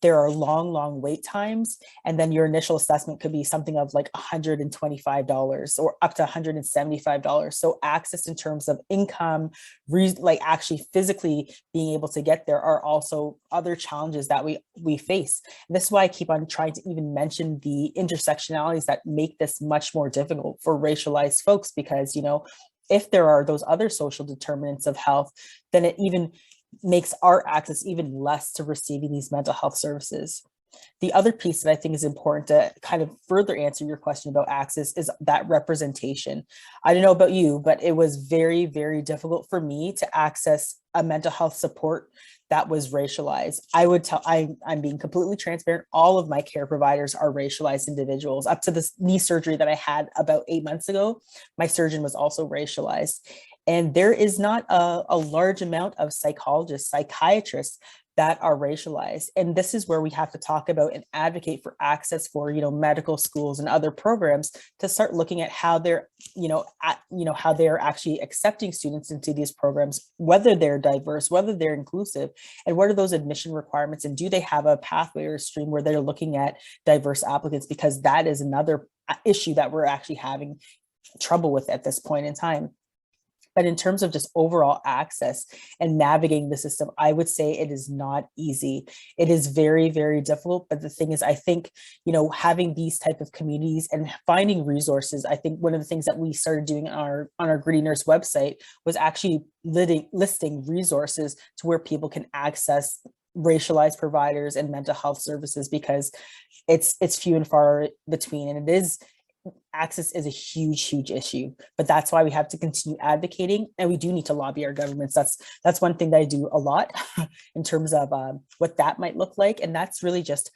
there are long wait times, and then your initial assessment could be something of like $125 or up to $175. So access in terms of income, like actually physically being able to get there, are also other challenges that we face. And this is why I keep on trying to even mention the intersectionalities that make this much more difficult for racialized folks, because, you know, if there are those other social determinants of health, then it even makes our access even less to receiving these mental health services. The other piece that I think is important to kind of further answer your question about access is that representation. I don't know about you, but it was very, very difficult for me to access a mental health support that was racialized. I would tell, I'm being completely transparent, all of my care providers are racialized individuals. Up to this knee surgery that I had about 8 months ago, my surgeon was also racialized. And there is not a large amount of psychologists, psychiatrists that are racialized. And this is where we have to talk about and advocate for access for, you know, medical schools and other programs to start looking at how they're, how they're actually accepting students into these programs, whether they're diverse, whether they're inclusive, and what are those admission requirements, and do they have a pathway or a stream where they're looking at diverse applicants, because that is another issue that we're actually having trouble with at this point in time. But in terms of just overall access and navigating the system, I would say it is not easy. It is very, very difficult. But the thing is, I think, you know, having these type of communities and finding resources, I think one of the things that we started doing on our Gritty Nurse website was actually listing resources to where people can access racialized providers and mental health services, because it's few and far between, and it is, access is a huge issue. But that's why we have to continue advocating, and we do need to lobby our governments. That's one thing that I do a lot in terms of what that might look like. And that's really just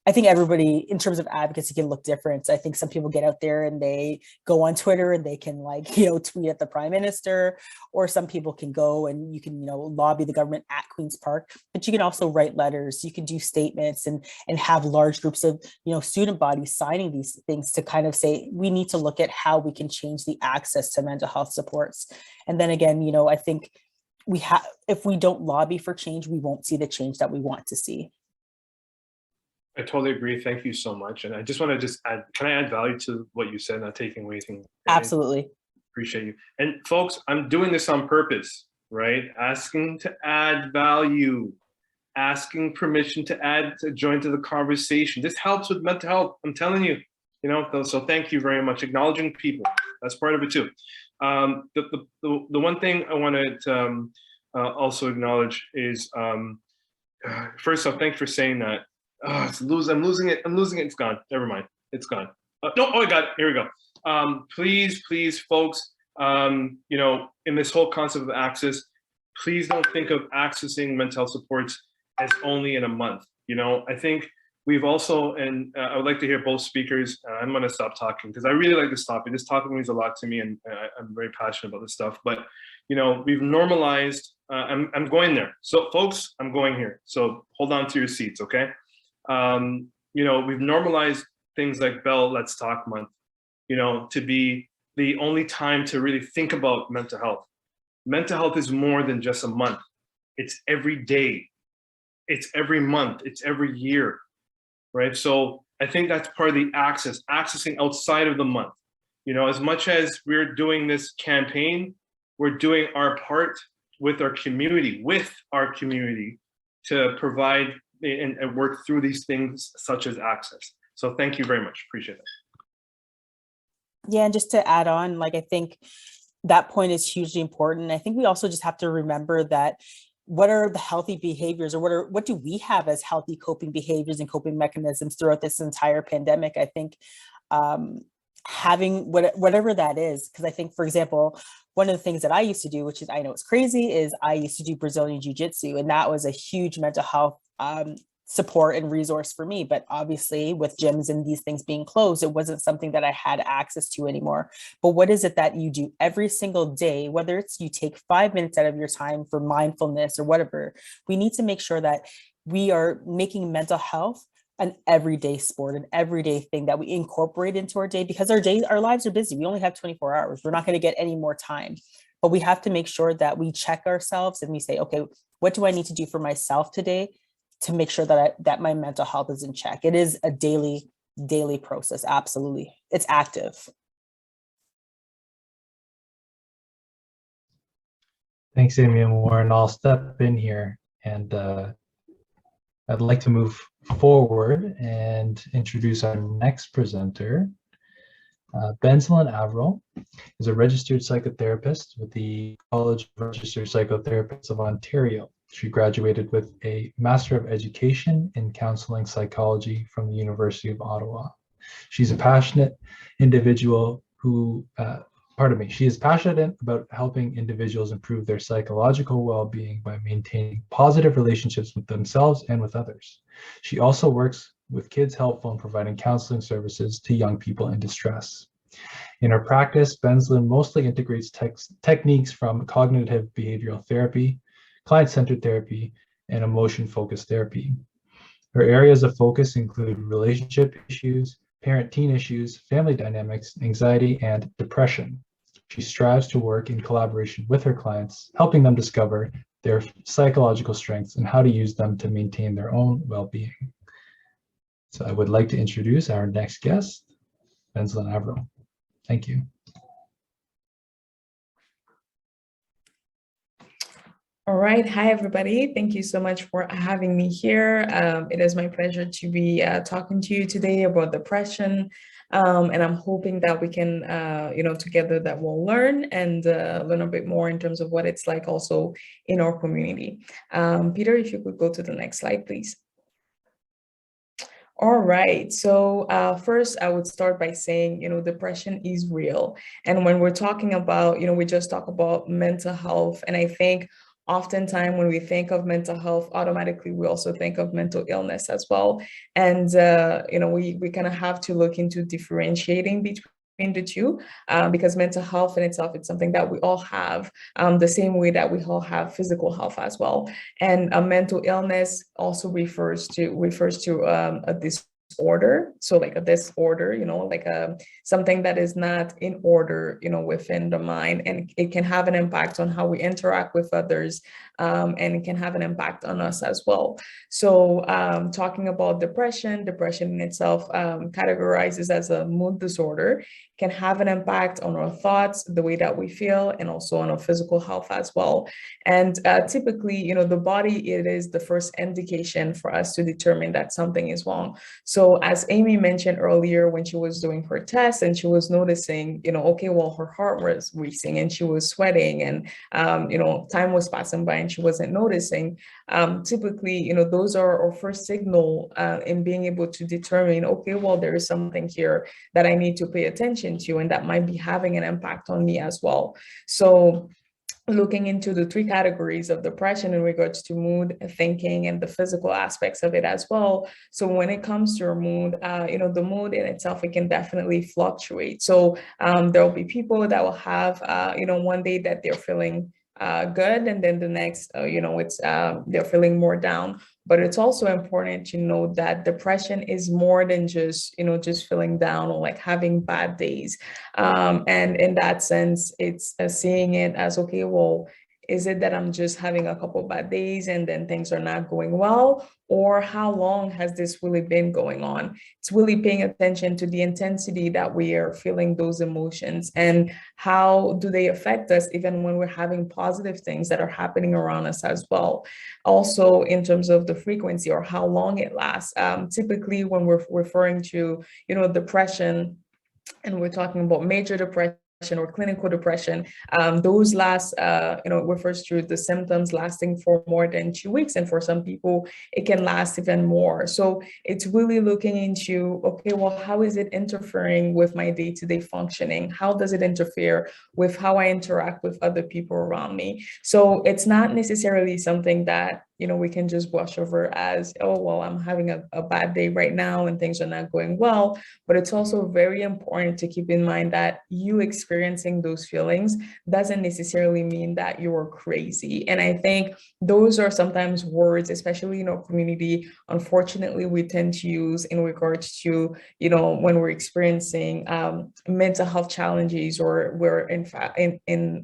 I think everybody in terms of advocacy can look different. So I think some people get out there and they go on Twitter and they can, like, you know, tweet at the prime minister, or some people can go and you can, you know, lobby the government at Queen's Park, but you can also write letters, you can do statements and have large groups of, you know, student bodies signing these things to kind of say, we need to look at how we can change the access to mental health supports. And then again, you know, I think if we don't lobby for change, we won't see the change that we want to see. I totally agree. Thank you so much. And I just want to add, can I add value to what you said, not taking away anything? Absolutely. Appreciate you. And folks, I'm doing this on purpose, right? Asking to add value, asking permission to join to the conversation. This helps with mental health. I'm telling you, you know, so thank you very much. Acknowledging people, that's part of it too. The one thing I wanted to also acknowledge is, first off, thanks for saying that. I'm losing it. It's gone. Never mind. It's gone. No, oh, I got it. Here we go. Please, folks, you know, in this whole concept of access, please don't think of accessing mental health supports as only in a month. You know, I think we've also, and I would like to hear both speakers. I'm going to stop talking because I really like this topic. This topic means a lot to me, and I'm very passionate about this stuff. But, you know, we've normalized, I'm going there. So folks, I'm going here. So hold on to your seats, okay? You know, we've normalized things like Bell Let's Talk Month, you know, to be the only time to really think about mental health. Mental health is more than just a month. It's every day. It's every month. It's every year, right? So I think that's part of the accessing outside of the month. You know, as much as we're doing this campaign, we're doing our part with our community, to provide and work through these things such as access. So thank you very much. Appreciate it. Yeah, and just to add on, like, I think that point is hugely important. I think we also just have to remember that what are the healthy behaviors, or what do we have as healthy coping behaviors and coping mechanisms throughout this entire pandemic? I think having whatever that is, because I think, for example, one of the things that I used to do, which is, I know it's crazy, is I used to do Brazilian Jiu-Jitsu, and that was a huge mental health support and resource for me. But obviously with gyms and these things being closed, it wasn't something that I had access to anymore. But what is it that you do every single day, whether it's you take 5 minutes out of your time for mindfulness or whatever? We need to make sure that we are making mental health an everyday sport, an everyday thing that we incorporate into our day, because our lives are busy. We only have 24 hours. We're not going to get any more time, but we have to make sure that we check ourselves and we say, okay, what do I need to do for myself today to make sure that my mental health is in check. It is a daily process. Absolutely. It's active. Thanks, Amy and Warren. I'll step in here, and I'd like to move forward and introduce our next presenter. Benzelin Avro is a registered psychotherapist with the College of Registered Psychotherapists of Ontario. She graduated with a Master of Education in Counseling Psychology from the University of Ottawa. She's a passionate individual who, she is passionate about helping individuals improve their psychological well-being by maintaining positive relationships with themselves and with others. She also works with Kids Helpful in providing counseling services to young people in distress. In her practice, Benzelin mostly integrates techniques from cognitive behavioral therapy, client-centered therapy, and emotion-focused therapy. Her areas of focus include relationship issues, parent-teen issues, family dynamics, anxiety, and depression. She strives to work in collaboration with her clients, helping them discover their psychological strengths and how to use them to maintain their own well-being. So I would like to introduce our next guest, Benzelin Avro. Thank you. All right. Hi, everybody. Thank you so much for having me here. It is my pleasure to be talking to you today about depression. And I'm hoping that we can, together that we'll learn and learn a bit more in terms of what it's like also in our community. Peter, if you could go to the next slide, please. All right. So first, I would start by saying, depression is real. And when we're talking about, we just talk about mental health. And I think oftentimes when we think of mental health, automatically we also think of mental illness as well. And, we kind of have to look into differentiating between the two, because mental health in itself, it's something that we all have, the same way that we all have physical health as well. And a mental illness also refers to a disorder. So like a disorder, like something that is not in order, within the mind, and it can have an impact on how we interact with others, and it can have an impact on us as well. So talking about depression in itself categorizes as a mood disorder, can have an impact on our thoughts, the way that we feel, and also on our physical health as well. And typically, the body, it is the first indication for us to determine that something is wrong. So as Amy mentioned earlier, when she was doing her test and she was noticing, okay, well, her heart was racing and she was sweating and, time was passing by and she wasn't noticing. Typically, those are our first signal in being able to determine, okay, well, there is something here that I need to pay attention to, and that might be having an impact on me as well. So looking into the three categories of depression in regards to mood, thinking, and the physical aspects of it as well. So when it comes to your mood, the mood in itself, it can definitely fluctuate. So there'll be people that will have, one day that they're feeling good, and then the next, it's they're feeling more down. But it's also important to know that depression is more than just feeling down or like having bad days. And in that sense, it's seeing it as, okay, well, is it that I'm just having a couple of bad days and then things are not going well? Or how long has this really been going on? It's really paying attention to the intensity that we are feeling those emotions and how do they affect us even when we're having positive things that are happening around us as well. Also, in terms of the frequency or how long it lasts, typically when we're referring to, depression, and we're talking about major depression or clinical depression, those last, refers to the symptoms lasting for more than 2 weeks. And for some people, it can last even more. So it's really looking into, okay, well, how is it interfering with my day-to-day functioning? How does it interfere with how I interact with other people around me? So it's not necessarily something that, we can just brush over as, oh, well, I'm having a bad day right now and things are not going well. But it's also very important to keep in mind that you experiencing those feelings doesn't necessarily mean that you're crazy. And I think those are sometimes words, especially in our community, unfortunately, we tend to use in regards to, when we're experiencing mental health challenges, or we're in fact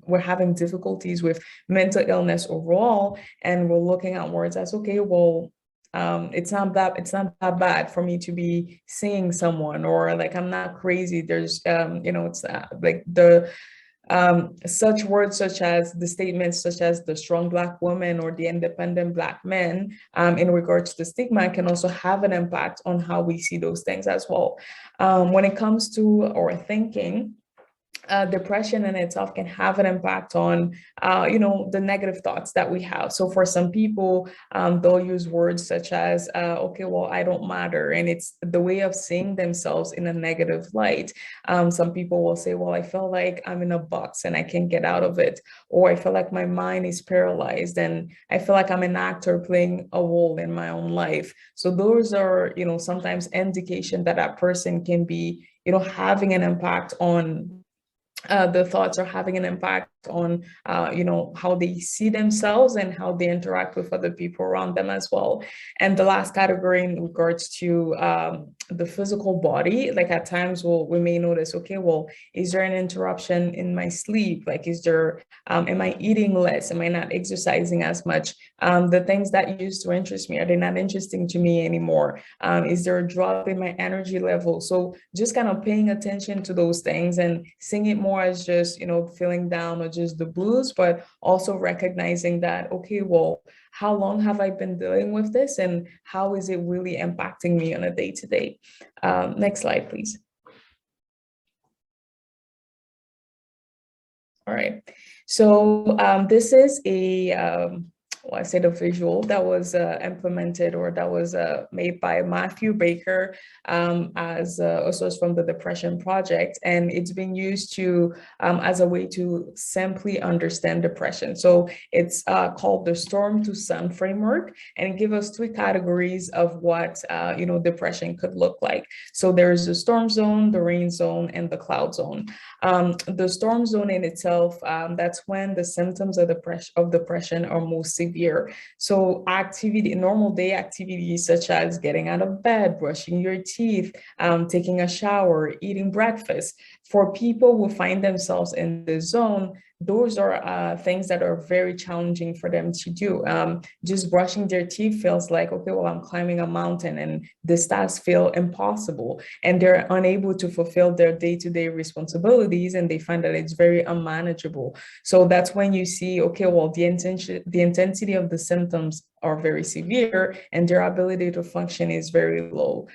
we're having difficulties with mental illness overall, and we're looking at words as, okay, well, it's not that bad for me to be seeing someone, or like I'm not crazy. There's it's like the such words such as the statements such as the strong Black woman or the independent Black men in regards to stigma can also have an impact on how we see those things as well. When it comes to our thinking, depression in itself can have an impact on, the negative thoughts that we have. So for some people, they'll use words such as, okay, well, I don't matter. And it's the way of seeing themselves in a negative light. Some people will say, well, I feel like I'm in a box and I can't get out of it. Or I feel like my mind is paralyzed and I feel like I'm an actor playing a role in my own life. So those are, sometimes indication that that person can be, having an impact on the thoughts are having an impact on, how they see themselves and how they interact with other people around them as well. And the last category in regards to the physical body, like at times we may notice, okay, well, is there an interruption in my sleep? Like, am I eating less? Am I not exercising as much? The things that used to interest me, are they not interesting to me anymore? Is there a drop in my energy level? So just kind of paying attention to those things and seeing it more as just, feeling down or just the blues, but also recognizing that, okay, well, how long have I been dealing with this and how is it really impacting me on a day-to-day? Next slide, please. All right, so this is I said a visual that was implemented or that was made by Matthew Baker as a source from the Depression Project, and it's been used to as a way to simply understand depression. So it's called the Storm to Sun framework, and it gives us 3 categories of what depression could look like. So there's the storm zone, the rain zone, and the cloud zone. The storm zone in itself, that's when the symptoms of depression are most severe. So normal day activities such as getting out of bed, brushing your teeth, taking a shower, eating breakfast. For people who find themselves in the zone, those are things that are very challenging for them to do. Just brushing their teeth feels like, okay, well, I'm climbing a mountain and this task feels impossible. And they're unable to fulfill their day-to-day responsibilities and they find that it's very unmanageable. So that's when you see, okay, well, the intensity of the symptoms are very severe and their ability to function is very low.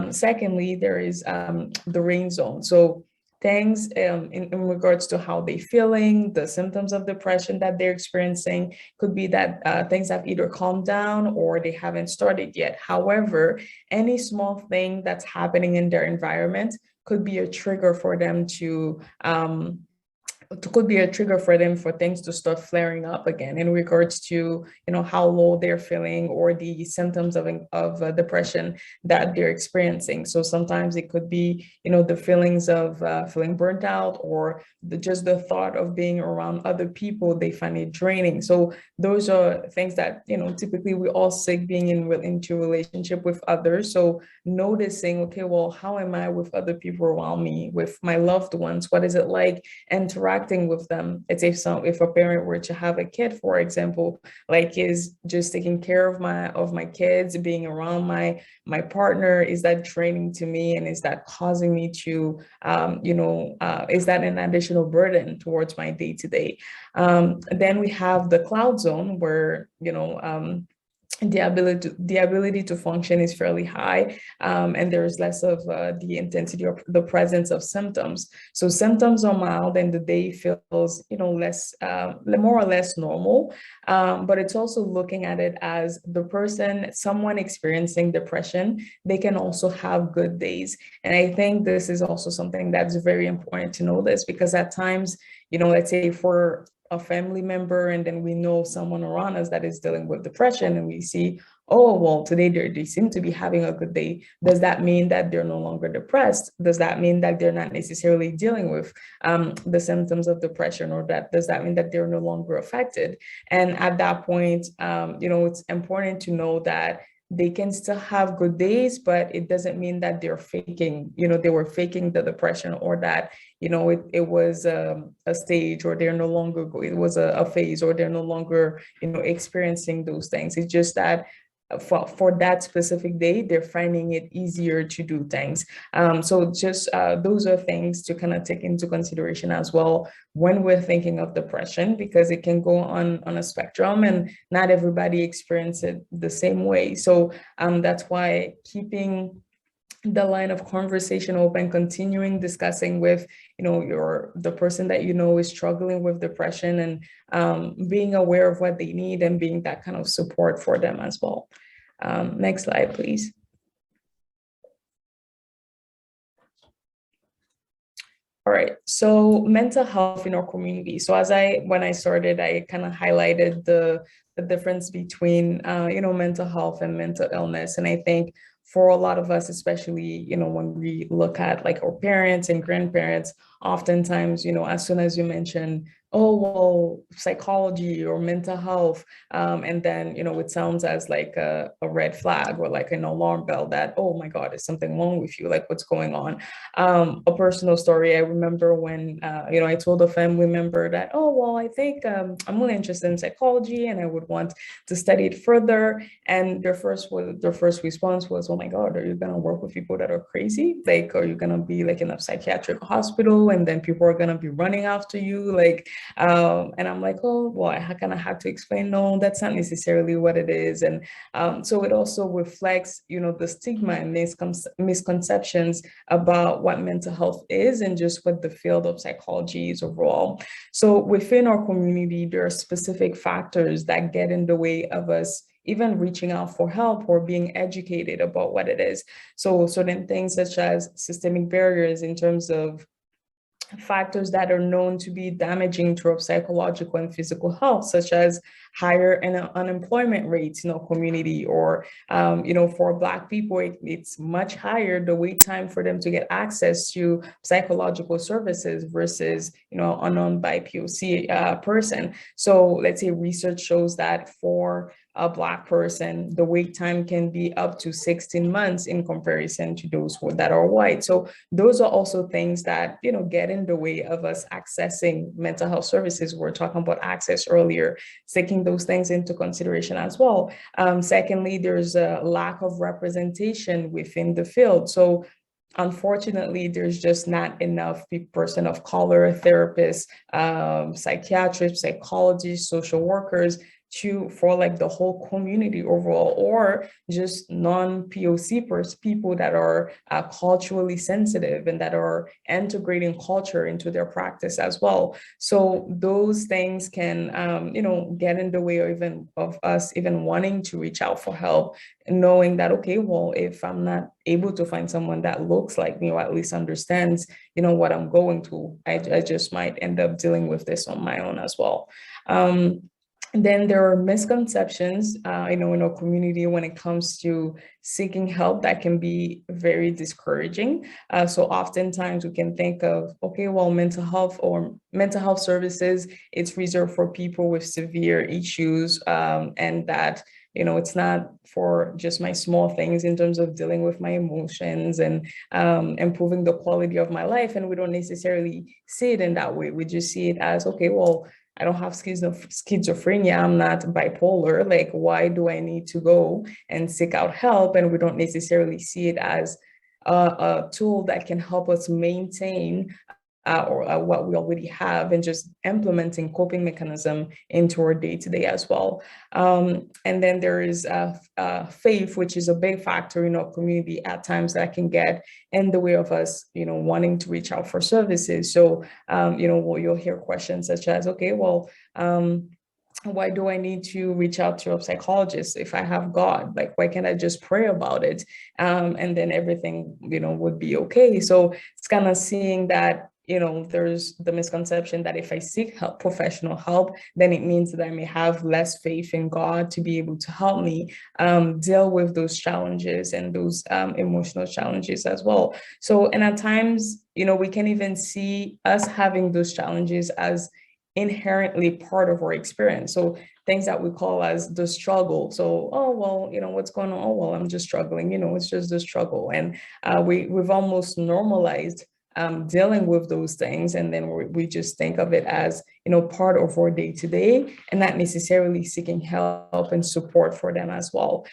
Secondly, there is the rain zone. So things in regards to how they're feeling, the symptoms of depression that they're experiencing could be that things have either calmed down or they haven't started yet. However, any small thing that's happening in their environment could be a trigger for them for things to start flaring up again in regards to, how low they're feeling or the symptoms of depression that they're experiencing. So sometimes it could be, the feelings of feeling burnt out or just the thought of being around other people, they find it draining. So those are things that, typically we all seek being into relationship with others. So noticing, okay, well, how am I with other people around me, with my loved ones? What is it like interacting with them? It's if a parent were to have a kid, for example, like is just taking care of my kids, being around my partner, is that draining to me? And is that causing me to, is that an additional burden towards my day-to-day? Then we have the cloud zone where, the ability to function is fairly high, and there's less of the intensity or the presence of symptoms. So symptoms are mild and the day feels, less, more or less normal. But it's also looking at it as someone experiencing depression, they can also have good days. And I think this is also something that's very important to notice, because at times, let's say for a family member, and then we know someone around us that is dealing with depression, and we see, oh, well, today they seem to be having a good day. Does that mean that they're no longer depressed? Does that mean that they're not necessarily dealing with the symptoms of depression, or does that mean that they're no longer affected? And at that point, it's important to know that they can still have good days, but it doesn't mean that they're faking, they were faking the depression, or that, it was a stage, or they're no longer, it was a phase, or they're no longer, experiencing those things. It's just that for that specific day, they're finding it easier to do things. So just those are things to kind of take into consideration as well when we're thinking of depression, because it can go on a spectrum and not everybody experiences it the same way. So that's why keeping the line of conversation open, continuing discussing with, the person that is struggling with depression, and being aware of what they need and being that kind of support for them as well. Next slide, please. All right, so mental health in our community. So when I started, I kind of highlighted the difference between, mental health and mental illness. And I think for a lot of us, especially, when we look at like our parents and grandparents, oftentimes, as soon as you mention, oh, well, psychology or mental health, and then, it sounds as like a red flag or like an alarm bell that, oh my God, is something wrong with you? Like, what's going on? A personal story, I remember when, I told a family member that, oh, well, I think I'm really interested in psychology and I would want to study it further. And their first response was, oh my God, are you going to work with people that are crazy? Like, are you going to be like in a psychiatric hospital and then people are going to be running after you? Like, and I'm like, oh, well, I kind of had to explain, no, that's not necessarily what it is. And so it also reflects, the stigma and misconceptions about what mental health is and just what the field of psychology is overall. So within our community, there are specific factors that get in the way of us even reaching out for help or being educated about what it is. So certain things such as systemic barriers in terms of factors that are known to be damaging to our psychological and physical health, such as higher unemployment rates in our community, or, for Black people, it's much higher, the wait time for them to get access to psychological services versus, a non-BIPOC person. So let's say research shows that for a Black person, the wait time can be up to 16 months in comparison to those that are white. So those are also things that, get in the way of us accessing mental health services. We're talking about access earlier, taking those things into consideration as well. Secondly, there's a lack of representation within the field. So unfortunately, there's just not enough person of color, therapists, psychiatrists, psychologists, social workers for like the whole community overall, or just non-POC people that are culturally sensitive and that are integrating culture into their practice as well. So those things can, get in the way of us even wanting to reach out for help, knowing that, okay, well, if I'm not able to find someone that looks like me or at least understands, what I'm going through, I just might end up dealing with this on my own as well. Then there are misconceptions, in our community when it comes to seeking help that can be very discouraging. So oftentimes we can think of, okay, well, mental health services, it's reserved for people with severe issues, and that, it's not for just my small things in terms of dealing with my emotions and improving the quality of my life. And we don't necessarily see it in that way. We just see it as, okay, well, I don't have schizophrenia, I'm not bipolar, like, why do I need to go and seek out help? And we don't necessarily see it as a tool that can help us maintain what we already have, and just implementing coping mechanism into our day-to-day as well. And then there is faith, which is a big factor in our community at times that can get in the way of us, wanting to reach out for services. So, you'll hear questions such as, okay, well, why do I need to reach out to a psychologist if I have God? Like, why can't I just pray about it? And then everything, would be okay. So it's kind of seeing that, there's the misconception that if I seek help, professional help, then it means that I may have less faith in God to be able to help me deal with those challenges and those emotional challenges as well. So, and at times, we can even see us having those challenges as inherently part of our experience. So things that we call as the struggle. So, oh, well, what's going on? Oh, well, I'm just struggling, it's just the struggle. And we've almost normalized dealing with those things. And then we just think of it as part of our day to day, and not necessarily seeking help and support for them as well.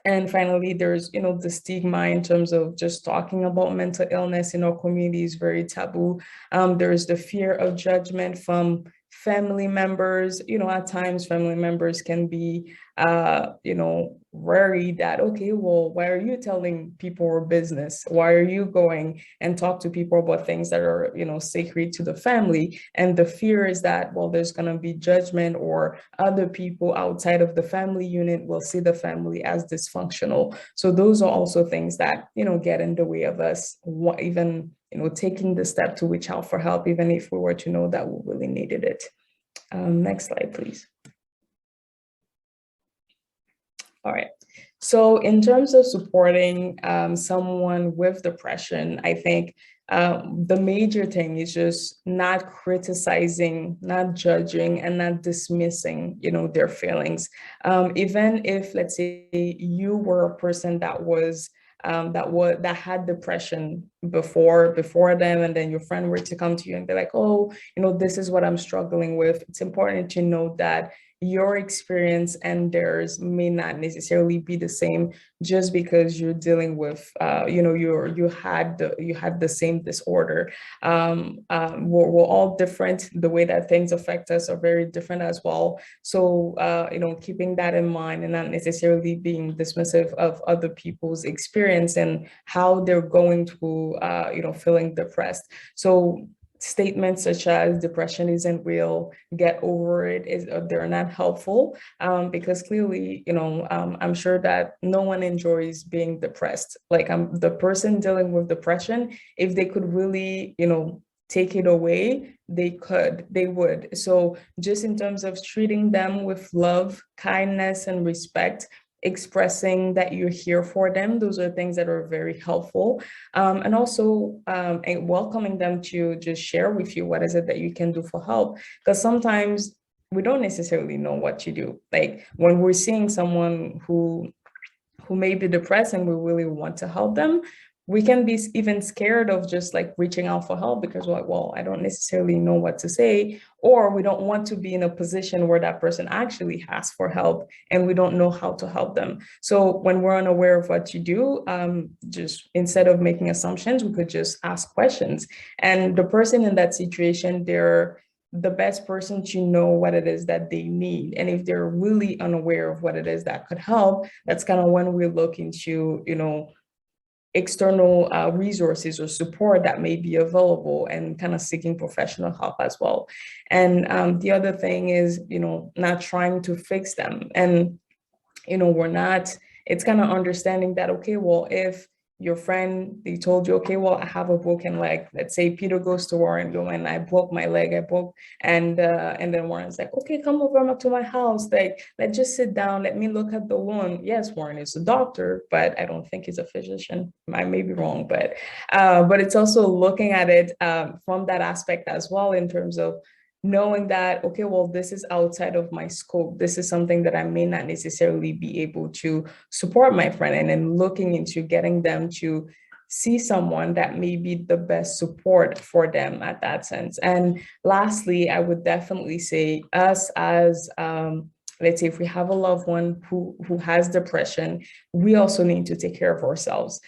And finally, there's, the stigma in terms of just talking about mental illness in our community is very taboo. There's the fear of judgment from family members. At times family members can be, worried that, okay, well, why are you telling people our business? Why are you going and talk to people about things that are, sacred to the family? And the fear is that, well, there's going to be judgment, or other people outside of the family unit will see the family as dysfunctional. So those are also things that, get in the way of us even, taking the step to reach out for help, even if we were to know that we really needed it. Next slide, please. All right. So in terms of supporting someone with depression, I think the major thing is just not criticizing, not judging, and not dismissing, their feelings. Even if, let's say, you were a person that had depression before them, and then your friend were to come to you and be like, oh, this is what I'm struggling with. It's important to know that your experience and theirs may not necessarily be the same, just because you're dealing with, you had the same disorder. We're all different. The way that things affect us are very different as well. So, keeping that in mind and not necessarily being dismissive of other people's experience and how they're going through, feeling depressed. So statements such as depression isn't real, get over it, they're not helpful, because clearly, I'm sure that no one enjoys being depressed. Like, the person dealing with depression, if they could really, take it away, they would. So just in terms of treating them with love, kindness, and respect, expressing that you're here for them, those are things that are very helpful. And also and welcoming them to just share with you what is it that you can do for help, because sometimes we don't necessarily know what to do. Like, when we're seeing someone who may be depressed and we really want to help them, we can be even scared of just like reaching out for help, because we're like, well, I don't necessarily know what to say, or we don't want to be in a position where that person actually asks for help and we don't know how to help them. So when we're unaware of what you do, just instead of making assumptions, we could just ask questions. And the person in that situation, they're the best person to know what it is that they need. And if they're really unaware of what it is that could help, that's kind of when we look into, external resources or support that may be available, and kind of seeking professional help as well. And the other thing is, not trying to fix them. And, it's kind of understanding that, okay, well, if your friend, they told you, okay, well, I have a broken leg. Let's say Peter goes to Warren, and I broke my leg, and then Warren's like, okay, come over to my house. Like, let's just sit down. Let me look at the wound. Yes, Warren is a doctor, but I don't think he's a physician. I may be wrong, but it's also looking at it from that aspect as well, in terms of knowing that, okay, well, this is outside of my scope. This is something that I may not necessarily be able to support my friend, and then looking into getting them to see someone that may be the best support for them at that sense. And lastly, I would definitely say us as, let's say, if we have a loved one who has depression, we also need to take care of ourselves,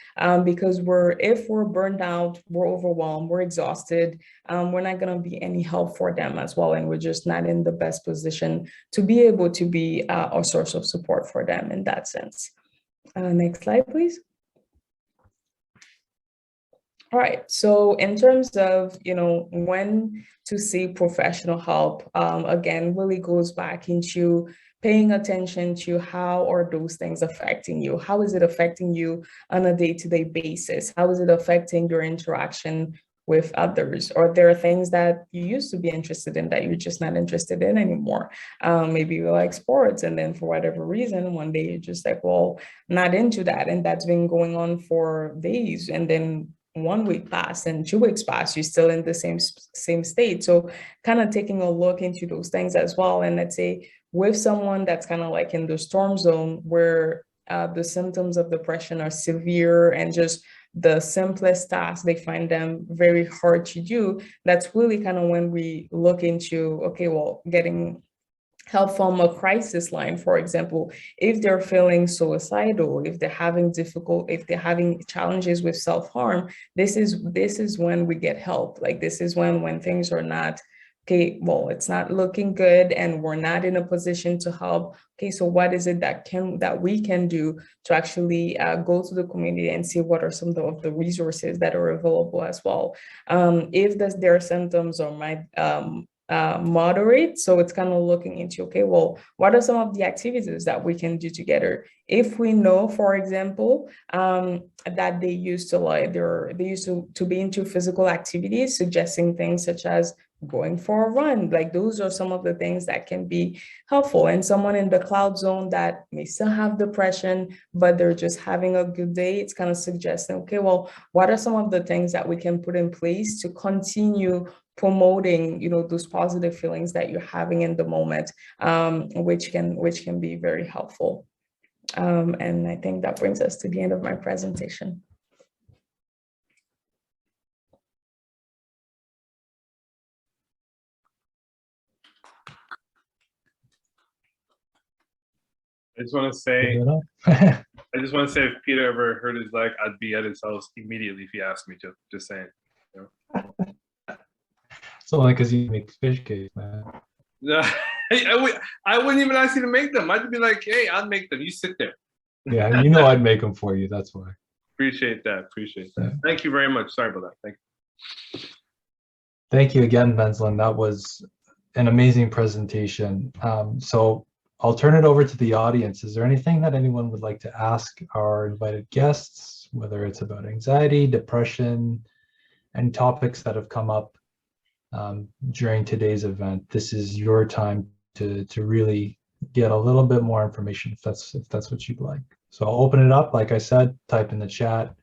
because if we're burned out, we're overwhelmed, we're exhausted, we're not going to be any help for them as well. And we're just not in the best position to be able to be a source of support for them in that sense. Next slide, please. All right, so in terms of, when to seek professional help, again, really goes back into paying attention to how are those things affecting you? How is it affecting you on a day-to-day basis? How is it affecting your interaction with others? Or there are things that you used to be interested in that you're just not interested in anymore. Maybe you like sports, and then for whatever reason, one day you're just like, well, not into that. And that's been going on for days. And then 1 week passed and 2 weeks passed, you're still in the same state. So kind of taking a look into those things as well. And let's say with someone that's kind of like in the storm zone, where the symptoms of depression are severe and just the simplest tasks, they find them very hard to do. That's really kind of when we look into, okay, well, getting help from a crisis line, for example, if they're feeling suicidal, if they're having challenges with self-harm, this is when we get help. Like, this is when things are not, okay, well, it's not looking good and we're not in a position to help. Okay, so what is it that we can do to actually go to the community and see what are some of the resources that are available as well. If their symptoms are moderate, so it's kind of looking into, okay, well, what are some of the activities that we can do together? If we know, for example, that they used to be into physical activities, suggesting things such as going for a run, like those are some of the things that can be helpful. And someone in the cloud zone that may still have depression, but they're just having a good day, it's kind of suggesting, okay, well, what are some of the things that we can put in place to continue promoting, those positive feelings that you're having in the moment, which can be very helpful. And I think that brings us to the end of my presentation. I just want to say, if Peter ever hurt his leg, I'd be at his house immediately if he asked me to. Just saying. It's only because you make fish cakes, man. I wouldn't even ask you to make them. I'd be like, hey, I'll make them. You sit there. Yeah, I'd make them for you. That's why. Appreciate that. Yeah. Thank you very much. Sorry about that. Thank you. Thank you again, Benslin. That was an amazing presentation. So I'll turn it over to the audience. Is there anything that anyone would like to ask our invited guests, whether it's about anxiety, depression, and topics that have come up during today's event? This is your time to really get a little bit more information if that's what you'd like. So I'll open it up. Like I said, type in the chat,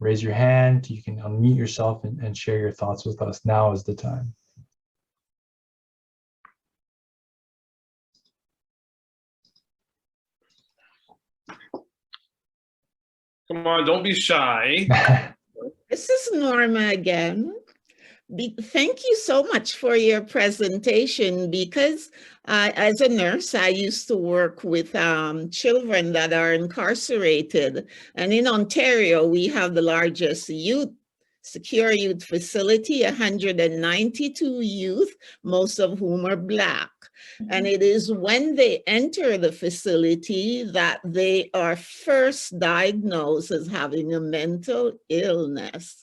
raise your hand. You can unmute yourself and share your thoughts with us. Now is the time. Come on, don't be shy. This is Norma again. Thank you so much for your presentation, because as a nurse, I used to work with children that are incarcerated. And in Ontario, we have the largest secure youth facility, 192 youth, most of whom are Black. And it is when they enter the facility that they are first diagnosed as having a mental illness.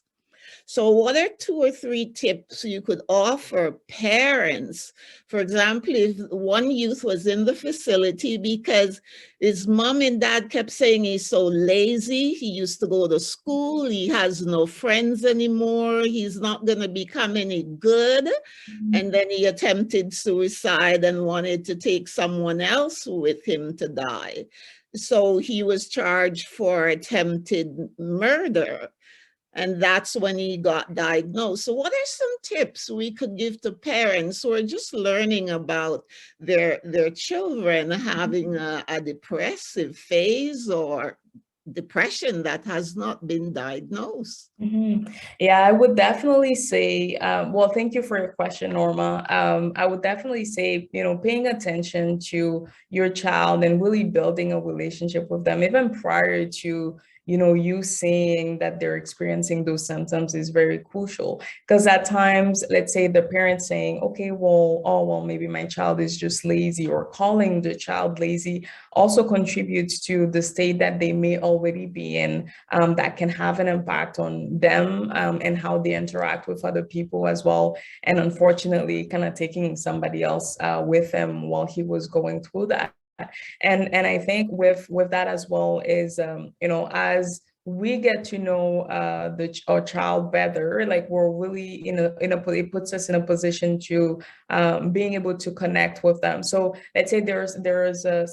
So what are 2 or 3 tips you could offer parents? For example, if one youth was in the facility because his mom and dad kept saying he's so lazy, he used to go to school, he has no friends anymore, he's not going to become any good. And then he attempted suicide and wanted to take someone else with him to die. So he was charged for attempted murder. And that's when he got diagnosed. So what are some tips we could give to parents who are just learning about their children having a depressive phase or depression that has not been diagnosed? Yeah, I would definitely say, well, thank you for your question, Norma. I would definitely say, paying attention to your child and really building a relationship with them, even prior to you seeing that they're experiencing those symptoms, is very crucial. Because at times, let's say the parent saying, okay, well, maybe my child is just lazy, or calling the child lazy also contributes to the state that they may already be in, that can have an impact on them and how they interact with other people as well. And unfortunately, kind of taking somebody else with them while he was going through that. And I think with that as well is, as we get to know our child better, like we're really it puts us in a position to being able to connect with them. So let's say there's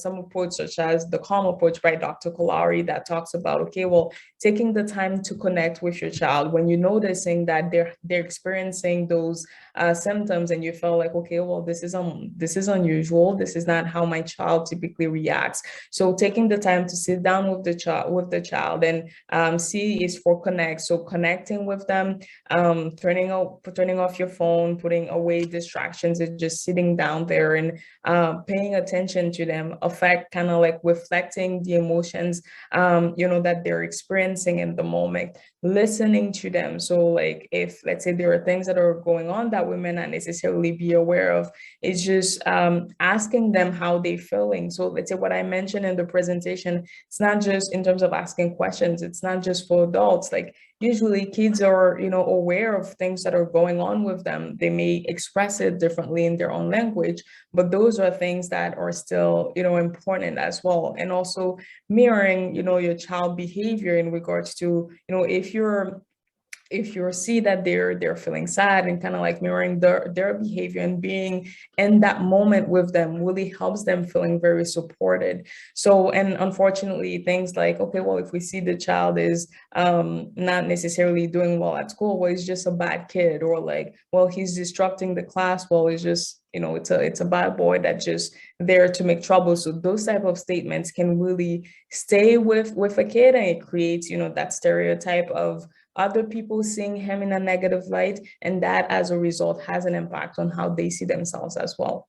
some approach such as the CALM approach by Dr. Kolari that talks about, okay, well, taking the time to connect with your child when you're noticing that they're experiencing those symptoms, and you feel like, okay, well, this is unusual. This is not how my child typically reacts. So taking the time to sit down with the child and C is for connect. So connecting with them, turning off your phone, putting away distractions, and just sitting down there and paying attention to them. Affect, kind of like reflecting the emotions, that they're experiencing in the moment, listening to them. So like if, let's say, there are things that are going on that we may not necessarily be aware of, it's just asking them how they're feeling. So let's say what I mentioned in the presentation, it's not just in terms of asking questions, it's not just for adults. Like usually kids are, aware of things that are going on with them. They may express it differently in their own language, but those are things that are still, important as well. And also mirroring, your child behavior in regards to, if you see that they're feeling sad, and kind of like mirroring their behavior and being in that moment with them really helps them feeling very supported. So, and unfortunately, things like, okay, well, if we see the child is not necessarily doing well at school, well, he's just a bad kid, or like, well, he's disrupting the class, well, it's just, it's a bad boy that's just there to make trouble. So those type of statements can really stay with a kid, and it creates, that stereotype of other people seeing him in a negative light, and that as a result has an impact on how they see themselves as well.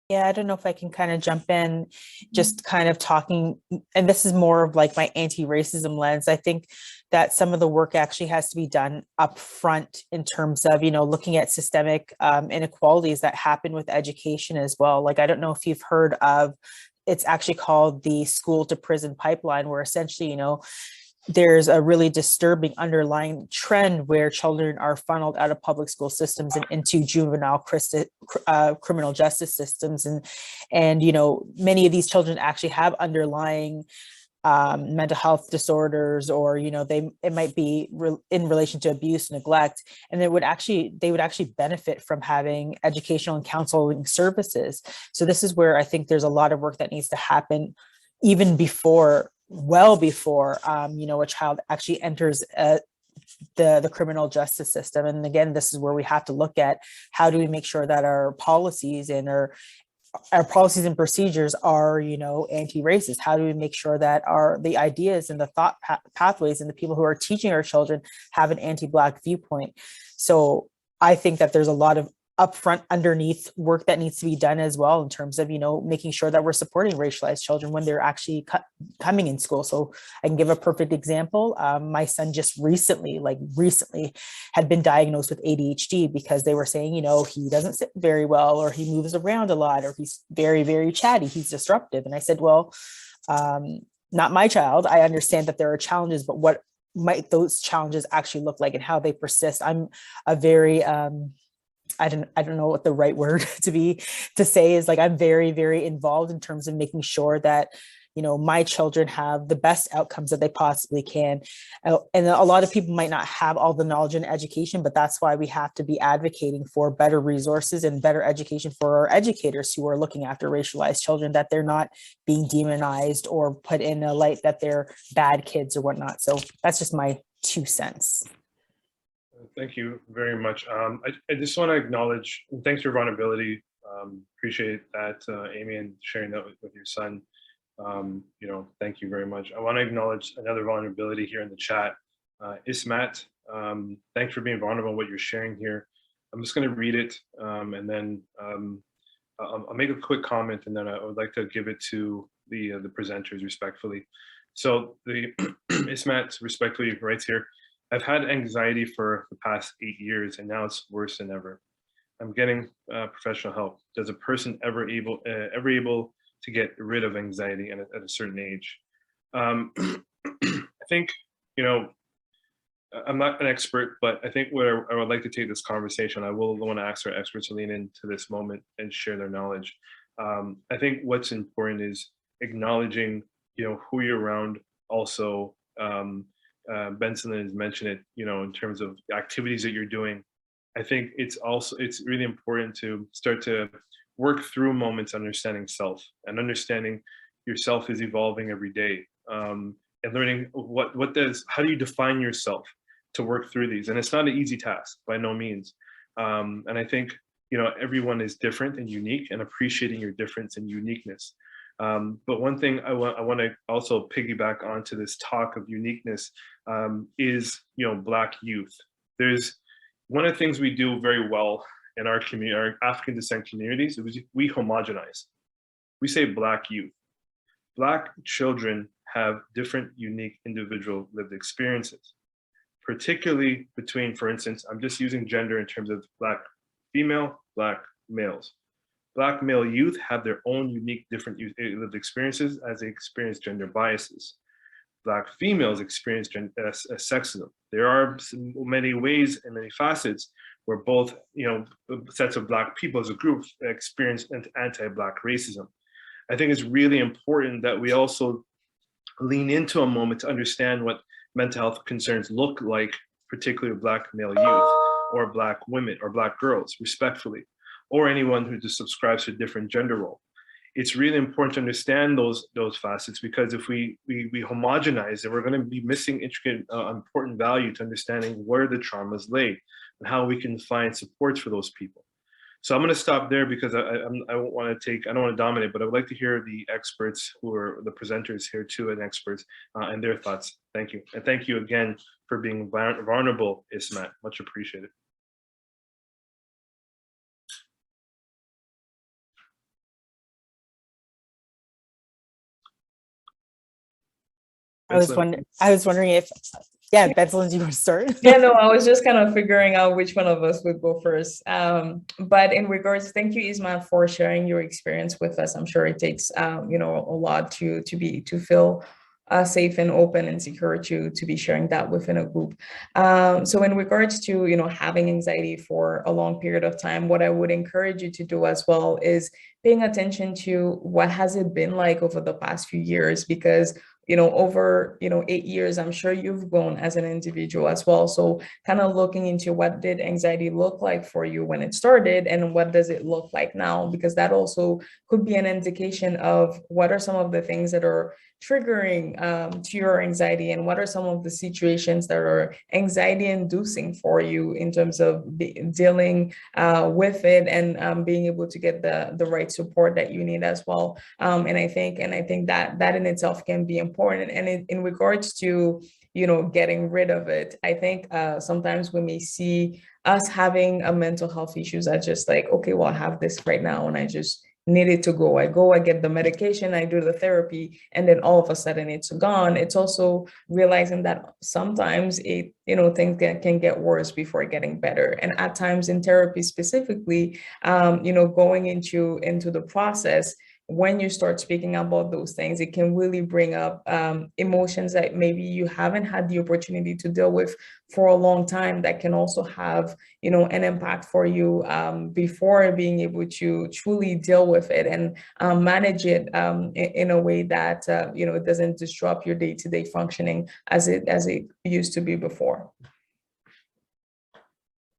Yeah, I don't know if I can kind of jump in, just kind of talking, and this is more of like my anti-racism lens. I think that some of the work actually has to be done up front in terms of, looking at systemic inequalities that happen with education as well. Like, I don't know if you've heard of, it's actually called the school to prison pipeline, where essentially, there's a really disturbing underlying trend where children are funneled out of public school systems and into juvenile criminal justice systems. And many of these children actually have underlying mental health disorders, or it might be in relation to abuse, neglect, and they would actually benefit from having educational and counseling services. So this is where I think there's a lot of work that needs to happen, even well before a child actually enters the criminal justice system. And again, this is where we have to look at how do we make sure that our policies and our policies and procedures are, anti-racist? How do we make sure that the ideas and the thought pathways and the people who are teaching our children have an anti-Black viewpoint? So I think that there's a lot of upfront underneath work that needs to be done as well, in terms of, making sure that we're supporting racialized children when they're actually coming in school. So I can give a perfect example. My son just recently had been diagnosed with ADHD, because they were saying, he doesn't sit very well, or he moves around a lot, or he's very, very chatty, he's disruptive. And I said, well, not my child. I understand that there are challenges, but what might those challenges actually look like and how they persist? I'm a very, I don't know what the right word to say is. Like, I'm very, very involved in terms of making sure that, my children have the best outcomes that they possibly can. And a lot of people might not have all the knowledge and education, but that's why we have to be advocating for better resources and better education for our educators who are looking after racialized children, that they're not being demonized or put in a light that they're bad kids or whatnot. So that's just my 2 cents. Thank you very much. I just want to acknowledge, and thanks for your vulnerability. Appreciate that, Amy, and sharing that with your son. Thank you very much. I want to acknowledge another vulnerability here in the chat. Ismat, thanks for being vulnerable in what you're sharing here. I'm just going to read it, and then I'll make a quick comment, and then I would like to give it to the presenters respectfully. So the Ismat respectfully writes here, I've had anxiety for the past 8 years, and now it's worse than ever. I'm getting professional help. Does a person ever able to get rid of anxiety at a certain age? I think, I'm not an expert, but I think where I would like to take this conversation, I will want to ask our experts to lean into this moment and share their knowledge. I think what's important is acknowledging, who you're around. Also, Benson has mentioned it, in terms of the activities that you're doing. I think it's really important to start to work through moments understanding self, and understanding yourself is evolving every day, and learning how do you define yourself to work through these. And it's not an easy task by no means. And I think, everyone is different and unique, and appreciating your difference and uniqueness. But one thing I want to also piggyback onto this talk of uniqueness is, Black youth. There's one of the things we do very well in our community, our African descent communities, we homogenize. We say Black youth. Black children have different, unique, individual lived experiences, particularly between, for instance, I'm just using gender in terms of Black female, Black males. Black male youth have their own unique, different lived experiences as they experience gender biases. Black females experience sexism. There are many ways and many facets where both, sets of Black people as a group experience anti-Black racism. I think it's really important that we also lean into a moment to understand what mental health concerns look like, particularly Black male youth or Black women or Black girls, respectfully, or anyone who just subscribes to a different gender role. It's really important to understand those facets, because if we homogenize, then we're going to be missing intricate, important value to understanding where the traumas lay and how we can find supports for those people. So I'm going to stop there because I don't want to dominate, but I would like to hear the experts who are the presenters here too, and experts and their thoughts. Thank you. And thank you again for being vulnerable, Ismat. Much appreciated. I was wondering if, yeah, Benson, do you want to start? Yeah, no, I was just kind of figuring out which one of us would go first. But in regards, thank you, Isma, for sharing your experience with us. I'm sure it takes, a lot to feel safe and open and secure to be sharing that within a group. So in regards to, having anxiety for a long period of time, what I would encourage you to do as well is paying attention to what has it been like over the past few years, because over 8 years, I'm sure you've grown as an individual as well. So kind of looking into what did anxiety look like for you when it started, and what does it look like now, because that also could be an indication of what are some of the things that are triggering to your anxiety, and what are some of the situations that are anxiety inducing for you in terms of dealing with it, and being able to get the right support that you need as well. And I think that in itself can be important. And in regards to getting rid of it, I think sometimes we may see us having a mental health issues as just like, okay, well, I have this right now and I just need it to go. I get the medication, I do the therapy, and then all of a sudden it's gone. It's also realizing that sometimes things can get worse before getting better. And at times in therapy specifically, going into the process, when you start speaking about those things, it can really bring up emotions that maybe you haven't had the opportunity to deal with for a long time, that can also have, an impact for you before being able to truly deal with it and manage it in a way that, it doesn't disrupt your day-to-day functioning as it used to be before.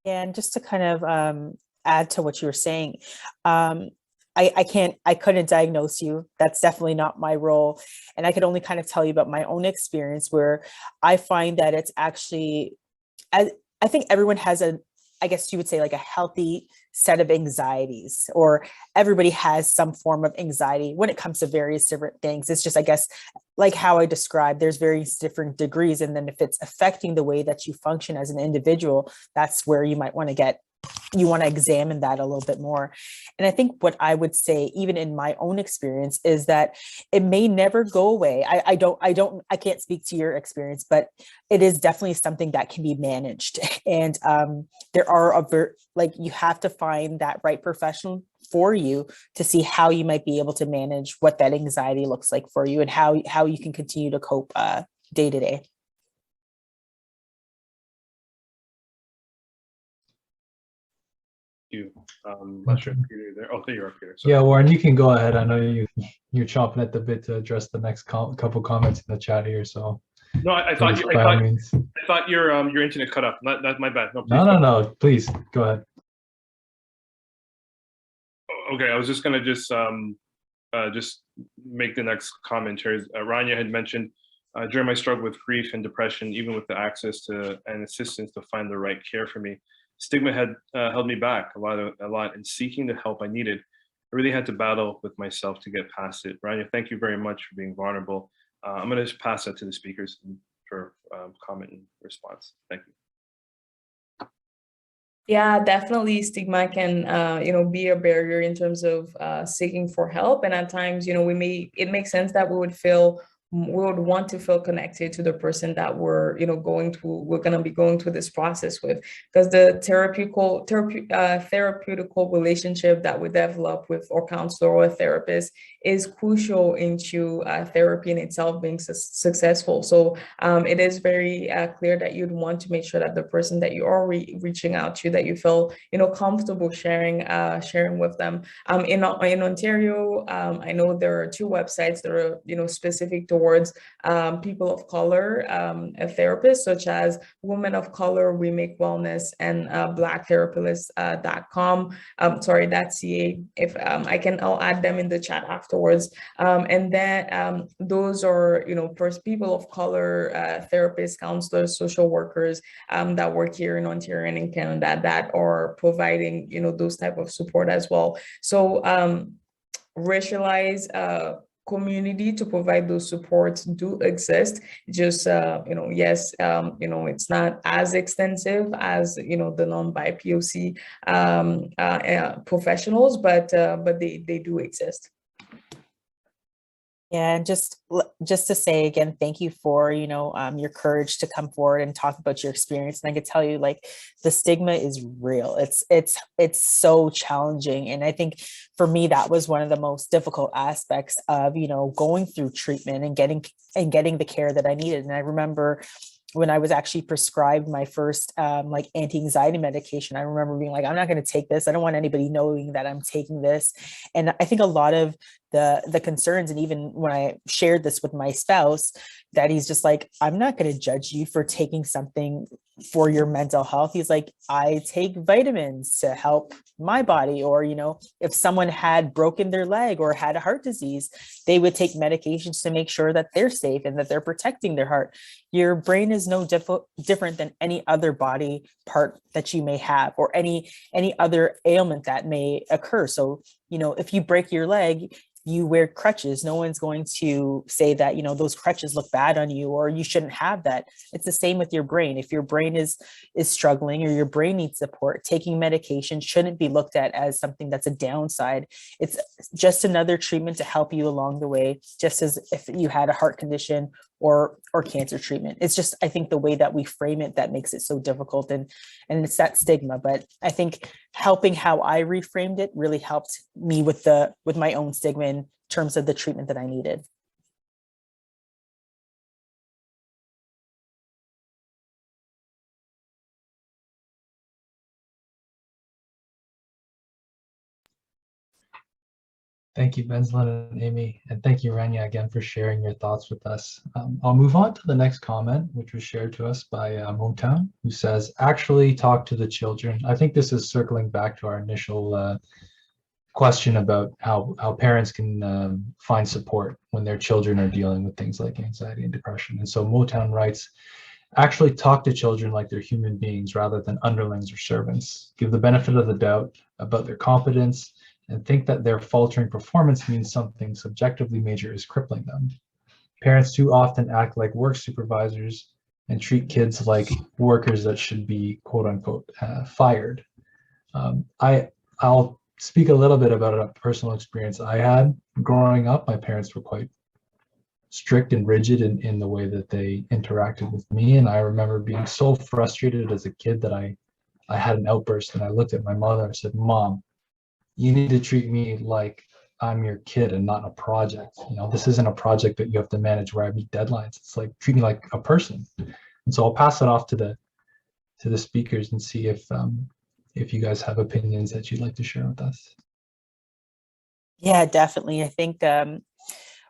And just to kind of add to what you were saying, I couldn't diagnose you. That's definitely not my role. And I could only kind of tell you about my own experience, where I find that it's actually, I think everyone has I guess you would say, like a healthy set of anxieties, or everybody has some form of anxiety when it comes to various different things. It's just, I guess, like how I described, there's various different degrees. And then if it's affecting the way that you function as an individual, that's where you might want to examine that a little bit more. And I think what I would say, even in my own experience, is that it may never go away. I can't speak to your experience, but it is definitely something that can be managed. And there are you have to find that right professional for you to see how you might be able to manage what that anxiety looks like for you, and how you can continue to cope day to day. You. Not sure, Peter, there. Oh, there you are, Peter. Yeah, Warren, you can go ahead. I know you're chomping at the bit to address the next couple comments in the chat here. So no, I thought your internet cut off. That's my bad. No, please go ahead. Okay, I was just gonna just make the next commentary. Rania had mentioned during my struggle with grief and depression, even with the access to and assistance to find the right care for me, stigma had held me back a lot in seeking the help I needed. really had to battle with myself to get past it. Rania, thank you very much for being vulnerable. I'm going to just pass that to the speakers for comment and response. Thank you. Yeah, definitely stigma can, be a barrier in terms of seeking for help. And at times, it makes sense that we would want to feel connected to the person that we're going to be going through this process with, because the therapeutical relationship that we develop with our counselor or therapist is crucial into therapy in itself being successful. So it is very clear that you'd want to make sure that the person that you are reaching out to, that you feel comfortable sharing with them. In Ontario, I know there are 2 websites that are specific towards people of color therapists, such as Women of Color, We Make Wellness, and blacktherapist.com. .ca. If I'll add them in the chat afterwards. And then those are first people of color therapists, counselors, social workers that work here in Ontario and in Canada that are providing those type of support as well. So racialized community to provide those supports do exist. Just yes, it's not as extensive as the non-BIPOC professionals, but they do exist. Yeah, and just to say again, thank you for your courage to come forward and talk about your experience. And I could tell you, like, the stigma is real. It's so challenging, and I think for me that was one of the most difficult aspects of going through treatment and getting the care that I needed. And I remember when I was actually prescribed my first anti-anxiety medication, I remember being like, I'm not going to take this. I don't want anybody knowing that I'm taking this. And I think a lot of the concerns, and even when I shared this with my spouse, that he's just like, I'm not going to judge you for taking something for your mental health. He's like, I take vitamins to help my body. Or, if someone had broken their leg or had a heart disease, they would take medications to make sure that they're safe and that they're protecting their heart. Your brain is no different than any other body part that you may have, or any other ailment that may occur. So, if you break your leg, you wear crutches. No one's going to say that, those crutches look bad on you or you shouldn't have that. It's the same with your brain. If your brain is struggling or your brain needs support, taking medication shouldn't be looked at as something that's a downside. It's just another treatment to help you along the way, just as if you had a heart condition or cancer treatment. It's just, I think, the way that we frame it that makes it so difficult, and it's that stigma. But I think helping how I reframed it really helped me with my own stigma in terms of the treatment that I needed. Thank you, Benzlin and Amy, and thank you, Rania, again for sharing your thoughts with us. I'll move on to the next comment, which was shared to us by Motown, who says, actually talk to the children. I think this is circling back to our initial question about how parents can find support when their children are dealing with things like anxiety and depression. And so Motown writes, actually talk to children like they're human beings rather than underlings or servants. Give the benefit of the doubt about their competence, and think that their faltering performance means something subjectively major is crippling them. Parents too often act like work supervisors and treat kids like workers that should be, quote unquote, fired. I'll speak a little bit about a personal experience I had growing up. My parents were quite strict and rigid in the way that they interacted with me. And I remember being so frustrated as a kid that I had an outburst, and I looked at my mother and said, Mom, you need to treat me like I'm your kid and not a project. This isn't a project that you have to manage where I meet deadlines. It's like, treat me like a person. And so I'll pass it off to the speakers and see if you guys have opinions that you'd like to share with us. Yeah, definitely. I think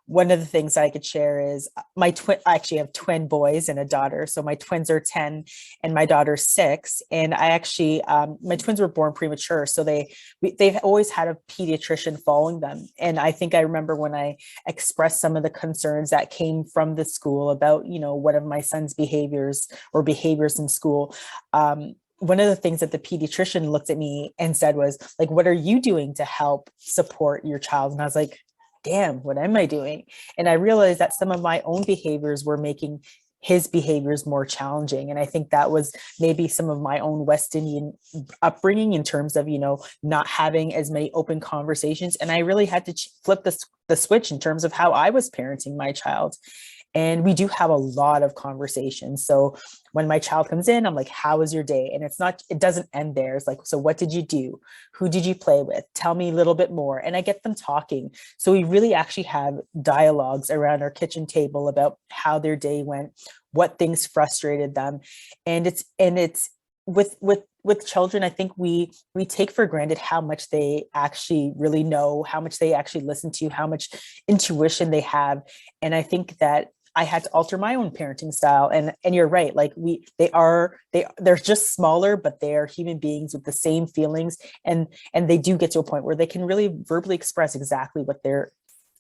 one of the things I could share is I actually have twin boys and a daughter. So my twins are 10 and my daughter's 6. And I actually, my twins were born premature. So they've always had a pediatrician following them. And I think I remember when I expressed some of the concerns that came from the school about, one of my son's behaviors in school, one of the things that the pediatrician looked at me and said was like, what are you doing to help support your child? And I was like, damn, what am I doing? And I realized that some of my own behaviors were making his behaviors more challenging. And I think that was maybe some of my own West Indian upbringing in terms of, not having as many open conversations. And I really had to flip the switch in terms of how I was parenting my child. And we do have a lot of conversations. So when my child comes in, I'm like, how was your day? And it doesn't end there. It's like, so what did you do? Who did you play with? Tell me a little bit more. And I get them talking. So we really actually have dialogues around our kitchen table about how their day went, what things frustrated them. And it's with children, I think we take for granted how much they actually really know, how much they actually listen to, how much intuition they have. And I think that I had to alter my own parenting style. And you're right, like they're just smaller, but they're human beings with the same feelings. And they do get to a point where they can really verbally express exactly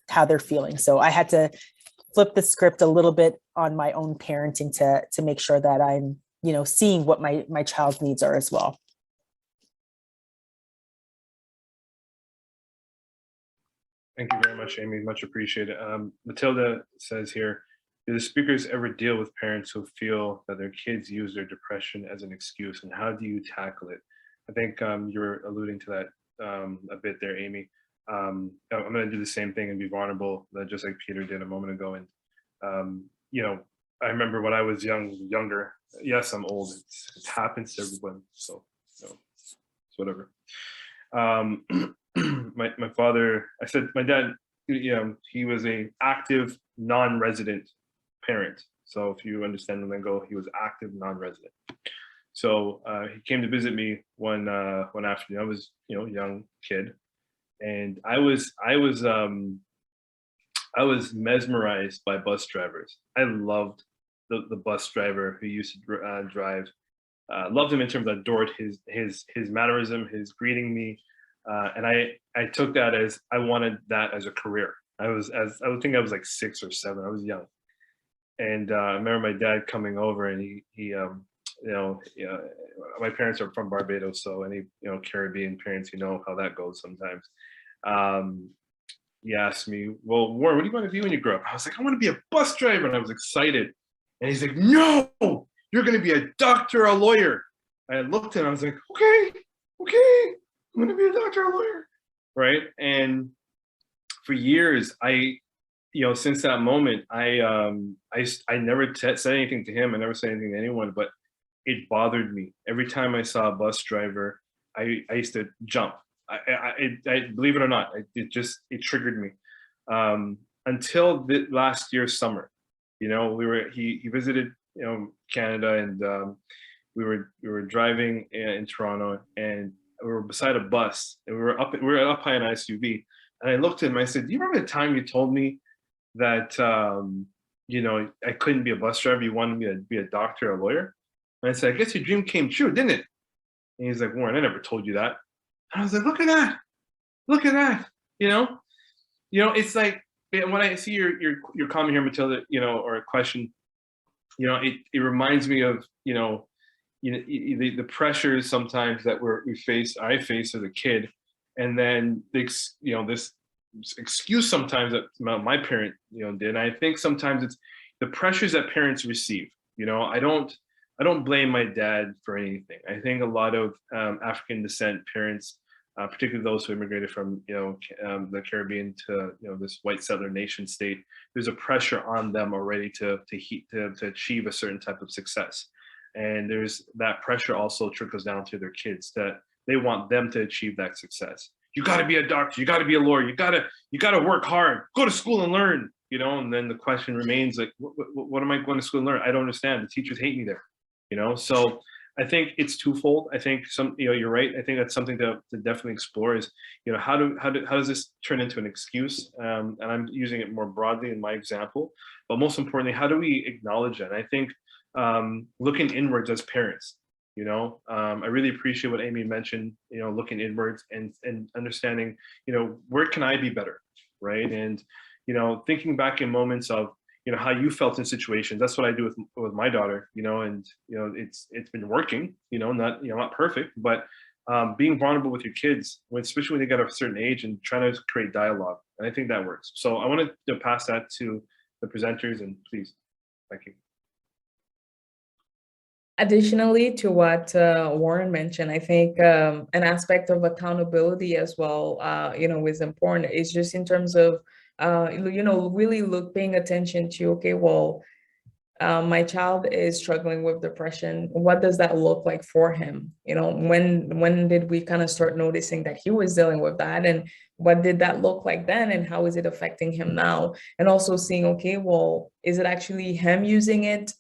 how they're feeling. So I had to flip the script a little bit on my own parenting to make sure that I'm, seeing what my child's needs are as well. Thank you very much, Amy. Much appreciated. Matilda says here, do the speakers ever deal with parents who feel that their kids use their depression as an excuse, and how do you tackle it? I think you're alluding to that a bit there, Amy. I'm going to do the same thing and be vulnerable, just like Peter did a moment ago. And, I remember when I was younger, yes, I'm old. It happens to everyone. So, it's whatever. My father, my dad, he was a active non-resident parent. So if you understand the lingo, he was active non-resident. So he came to visit me one afternoon. I was, young kid, and I was mesmerized by bus drivers. I loved the bus driver who used to drive. Loved him in terms of adored his mannerism, his greeting me, and I took that as I wanted that as a career. I think I was like 6 or 7. I was young, and I remember my dad coming over, and he my parents are from Barbados, so any Caribbean parents, how that goes sometimes. He asked me, well, Warren, what do you want to be when you grow up? I was like, I want to be a bus driver, and I was excited. And he's like, no, you're going to be a doctor or a lawyer. I looked at him, I was like, okay, I'm going to be a doctor or a lawyer, right? And for years, since that moment, I never said anything to him. I never said anything to anyone, but it bothered me. Every time I saw a bus driver, I used to jump. I believe it or not, it triggered me. Until last year's summer, he visited, Canada, and we were driving in Toronto, and we were beside a bus, and we were up high in an SUV, and I looked at him. I said, "Do you remember the time you told me that I couldn't be a bus driver? You wanted me to be a doctor or a lawyer?" And I said, "I guess your dream came true, didn't it?" And he's like, "Warren, I never told you that." And I was like, "Look at that! Look at that!" It's like when I see your comment here, Matilda, or a question, it reminds me of the pressures sometimes that I face as a kid, and then this excuse sometimes that my parent did. And I think sometimes it's the pressures that parents receive. I don't blame my dad for anything. I think a lot of African descent parents, particularly those who immigrated from the Caribbean to this white settler nation state, there's a pressure on them already to achieve a certain type of success, and there's that pressure also trickles down to their kids that they want them to achieve that success. You got to be a doctor. You got to be a lawyer. You got to work hard. Go to school and learn. And then the question remains, like, what am I going to school and learn? I don't understand. The teachers hate me there. So I think it's twofold. I think you're right. I think that's something to definitely explore is, how does this turn into an excuse? And I'm using it more broadly in my example, but most importantly, how do we acknowledge that? And I think looking inwards as parents, I really appreciate what Amy mentioned, looking inwards and understanding, where can I be better, right? And, thinking back in moments of, how you felt in situations. That's what I do with my daughter, and it's been working, not perfect, but being vulnerable with your kids, especially when they get a certain age, and trying to create dialogue. And I think that works. So I wanted to pass that to the presenters, and please, thank you. Additionally to what Warren mentioned, I think an aspect of accountability as well, is important. It's just in terms of, really paying attention to, okay, well, my child is struggling with depression. What does that look like for him? When did we kind of start noticing that he was dealing with that, and what did that look like then, and how is it affecting him now? And also seeing, okay, well, is it actually him using it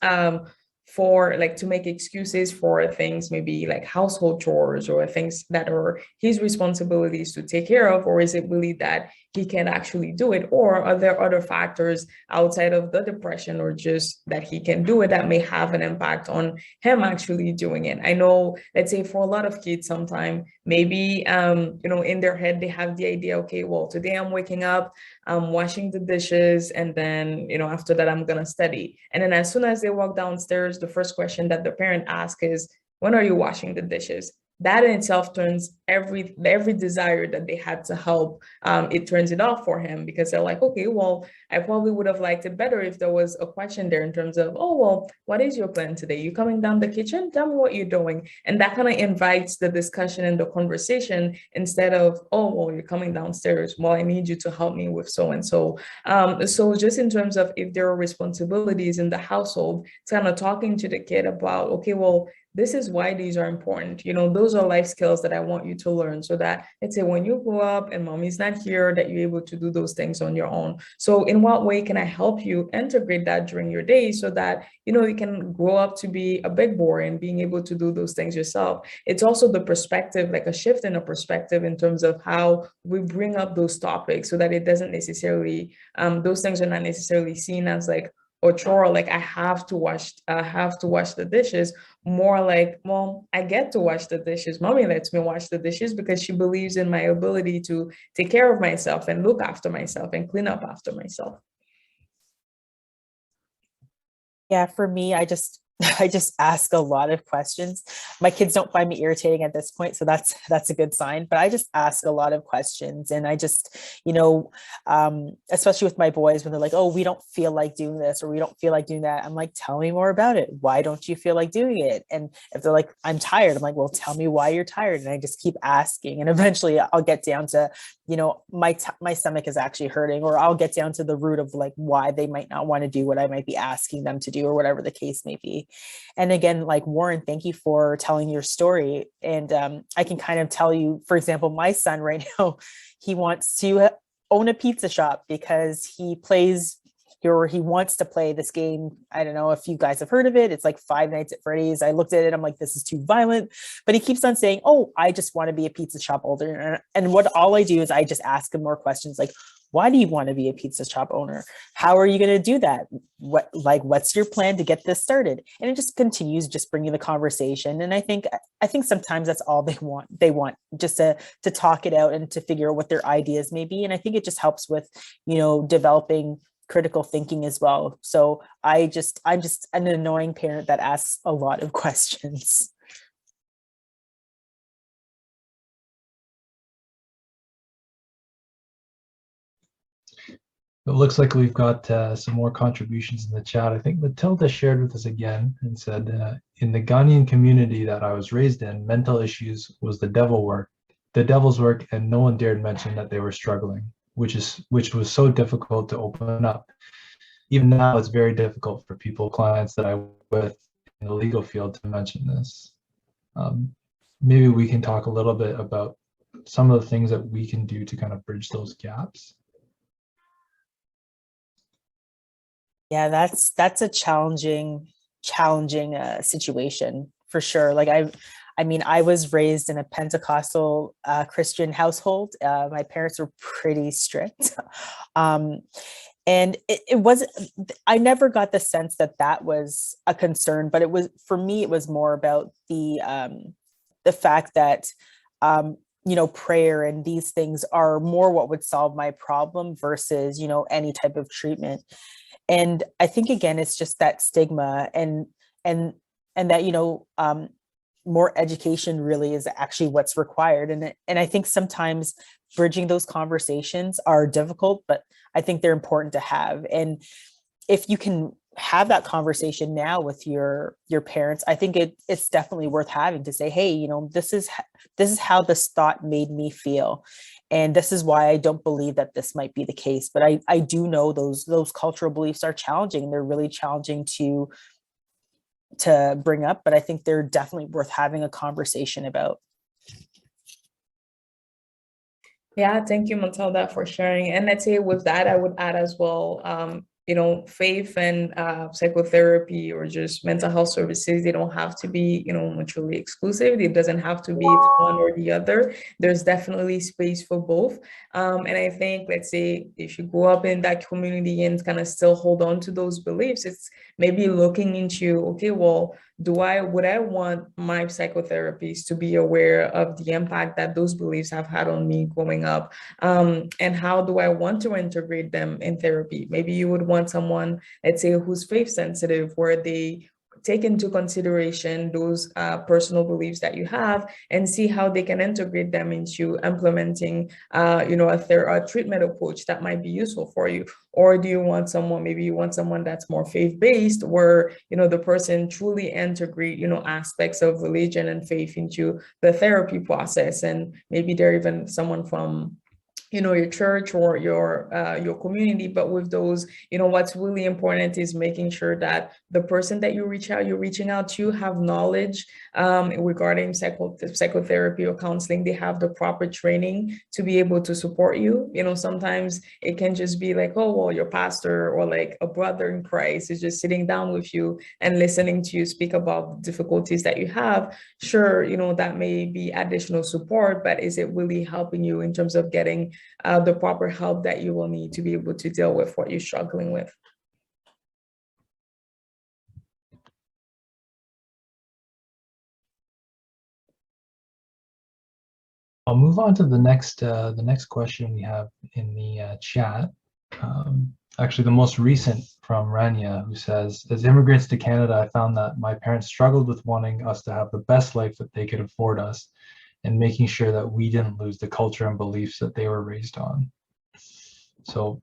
for like to make excuses for things, maybe like household chores or things that are his responsibilities to take care of, or is it really that he can actually do it, or are there other factors outside of the depression or just that he can do it that may have an impact on him actually doing it? I know, let's say for a lot of kids, sometimes maybe in their head they have the idea, okay, well, today I'm waking up, I'm washing the dishes, and then after that I'm gonna study. And then as soon as they walk downstairs, the first question that the parent asks is, when are you washing the dishes? That in itself turns every desire that they had to help, it turns it off for him, because they're like, okay, well, I probably would have liked it better if there was a question there in terms of, oh, well, what is your plan today? You coming down the kitchen? Tell me what you're doing. And that kind of invites the discussion and the conversation, instead of, oh, well, you're coming downstairs. Well, I need you to help me with so and so. So just in terms of if there are responsibilities in the household, it's kind of talking to the kid about, okay, well, this is why these are important. Those are life skills that I want you to learn, so that, let's say, when you grow up and mommy's not here, that you're able to do those things on your own. So in what way can I help you integrate that during your day, so that, you can grow up to be a big boy and being able to do those things yourself? It's also the perspective, like a shift in a perspective in terms of how we bring up those topics, so that it doesn't necessarily, those things are not necessarily seen as like or chore, like I have to wash the dishes. More like, well, I get to wash the dishes. Mommy lets me wash the dishes because she believes in my ability to take care of myself and look after myself and clean up after myself. Yeah, for me, I just ask a lot of questions. My kids don't find me irritating at this point, so that's a good sign. But I just ask a lot of questions, and I just, especially with my boys, when they're like, "Oh, we don't feel like doing this," or "We don't feel like doing that," I'm like, "Tell me more about it. Why don't you feel like doing it?" And if they're like, "I'm tired," I'm like, "Well, tell me why you're tired." And I just keep asking, and eventually I'll get down to, my stomach is actually hurting, or I'll get down to the root of like why they might not want to do what I might be asking them to do, or whatever the case may be. And again, like Warren, thank you for telling your story. And I can kind of tell you, for example, my son right now, he wants to own a pizza shop because he wants to play this game. I don't know if you guys have heard of it. It's like Five Nights at Freddy's. I looked at it, I'm like, this is too violent. But he keeps on saying, oh, I just want to be a pizza shop owner. And all I do is I just ask him more questions like, why do you want to be a pizza shop owner? How are you going to do that? What's your plan to get this started? And it just continues just bringing the conversation. And I think sometimes that's all they want. They want just to talk it out and to figure out what their ideas may be. And I think it just helps with, developing critical thinking as well. So I'm just an annoying parent that asks a lot of questions. It looks like we've got some more contributions in the chat. I think Matilda shared with us again and said, in the Ghanaian community that I was raised in, mental issues was the devil's work, and no one dared mention that they were struggling, which was so difficult to open up. Even now, it's very difficult for clients that I work with in the legal field to mention this. Maybe we can talk a little bit about some of the things that we can do to kind of bridge those gaps. Yeah, that's a challenging situation for sure. Like I was raised in a Pentecostal Christian household. My parents were pretty strict. And it wasn't, I never got the sense that was a concern, but for me, it was more about the fact that, prayer and these things are more what would solve my problem versus, any type of treatment. And I think, again, it's just that stigma and that, more education really is actually what's required. And I think sometimes bridging those conversations are difficult, but I think they're important to have. And if you can have that conversation now with your parents, I think it's definitely worth having, to say, hey, this is how this thought made me feel. And this is why I don't believe that this might be the case. But I do know those cultural beliefs are challenging. They're really challenging to bring up, but I think they're definitely worth having a conversation about. Yeah, thank you, Matilda, for sharing. And let's say with that, I would add as well, faith and psychotherapy or just mental health services, they don't have to be, mutually exclusive. It doesn't have to be one or the other. There's definitely space for both. And I think, let's say, if you grow up in that community and kind of still hold on to those beliefs, it's maybe looking into, okay, well, would I want my psychotherapists to be aware of the impact that those beliefs have had on me growing up? And how do I want to integrate them in therapy? Maybe you would want someone, let's say, who's faith sensitive, where they take into consideration those personal beliefs that you have and see how they can integrate them into implementing, a treatment approach that might be useful for you. Or do you want someone, maybe you want someone that's more faith-based, where, the person truly integrate, aspects of religion and faith into the therapy process. And maybe they're even someone from your church or your community. But with those, what's really important is making sure that the person that you're reaching out to have knowledge regarding psychotherapy or counseling. They have the proper training to be able to support you. Sometimes it can just be like, oh, well, your pastor or like a brother in Christ is just sitting down with you and listening to you speak about the difficulties that you have. Sure, that may be additional support, but is it really helping you in terms of getting the proper help that you will need to be able to deal with what you're struggling with? I'll move on to the next question we have in the chat. Actually, the most recent from Rania, who says, as immigrants to Canada, I found that my parents struggled with wanting us to have the best life that they could afford us, and making sure that we didn't lose the culture and beliefs that they were raised on. So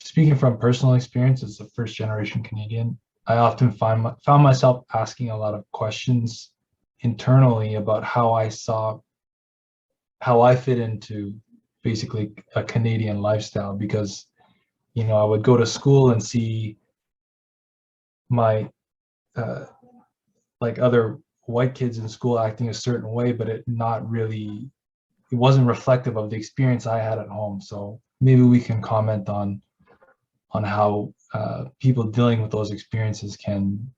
speaking from personal experience as a first generation Canadian, I often found myself asking a lot of questions internally about how I fit into basically a Canadian lifestyle, because, I would go to school and see my like other white kids in school acting a certain way, but it wasn't reflective of the experience I had at home. So maybe we can comment on how people dealing with those experiences can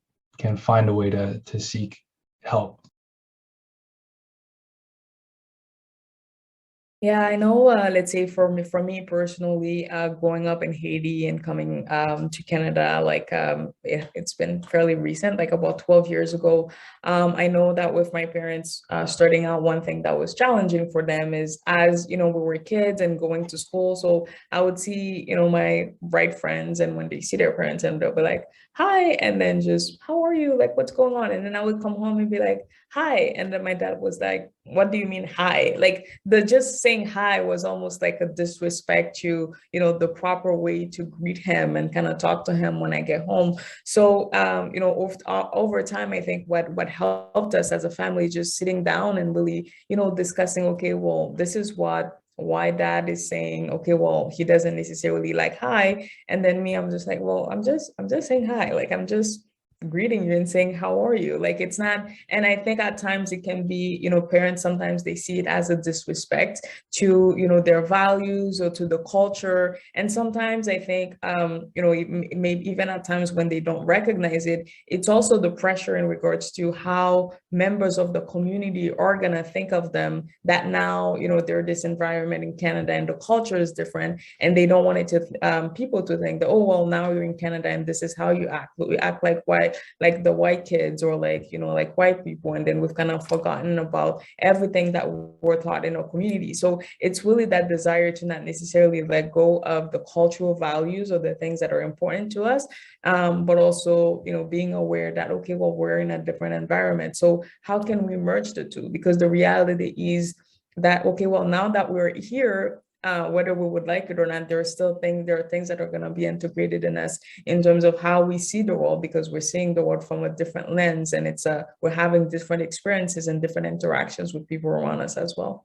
find a way to seek help. Yeah, I know, let's say for me personally, growing up in Haiti and coming to Canada, like it's been fairly recent, like about 12 years ago. I know that with my parents starting out, one thing that was challenging for them is, as we were kids and going to school. So I would see, my white friends, and when they see their parents, and they'll be like, hi, and then just, how are you? Like, what's going on? And then I would come home and be like, hi. And then my dad was like, what do you mean hi? Like, the just saying hi was almost like a disrespect to, the proper way to greet him and kind of talk to him when I get home. So, over time, I think what helped us as a family, just sitting down and really, discussing, okay, well, this is why dad is saying, okay, well, he doesn't necessarily like hi. And then me, I'm just like, well, I'm just saying hi. Like, I'm just greeting you and saying, how are you? Like, it's not. And I think at times it can be, parents, sometimes they see it as a disrespect to, their values or to the culture. And sometimes I think, maybe even at times when they don't recognize it, it's also the pressure in regards to how members of the community are gonna think of them, that now, they're this environment in Canada and the culture is different, and they don't want it to people to think that, oh, well, now you're in Canada and this is how you act. We act like white like the white kids or like, you know, like white people. And then we've kind of forgotten about everything that we're taught in our community. So it's really that desire to not necessarily let go of the cultural values or the things that are important to us, but also, you know, being aware that, okay, well, we're in a different environment. So how can we merge the two? Because the reality is that, okay, well, now that we're here, whether we would like it or not, there are things that are going to be integrated in us in terms of how we see the world, because we're seeing the world from a different lens, and we're having different experiences and different interactions with people around us as well.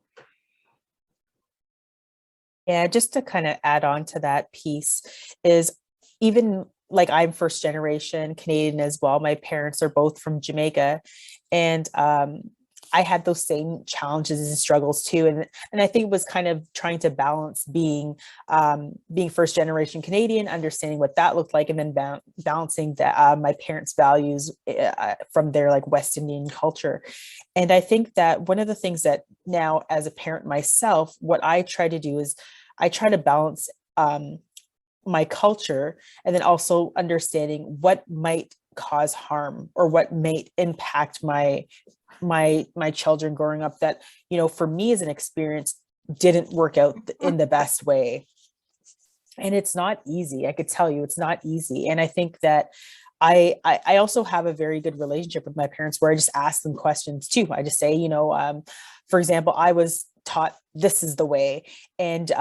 Yeah, just to kind of add on to that piece is, even like, I'm first generation Canadian as well. My parents are both from Jamaica, and I had those same challenges and struggles too. And I think it was kind of trying to balance being first generation Canadian, understanding what that looked like, and then balancing that my parents' values from their like West Indian culture. And I think that one of the things that now, as a parent myself, what I try to do is I try to balance my culture, and then also understanding what might cause harm or what might impact my children growing up, that, you know, for me as an experience didn't work out in the best way. And it's not easy. I could tell you it's not easy. And I think that I also have a very good relationship with my parents, where I just ask them questions too. I just say, you know, for example, I was taught this is the way, and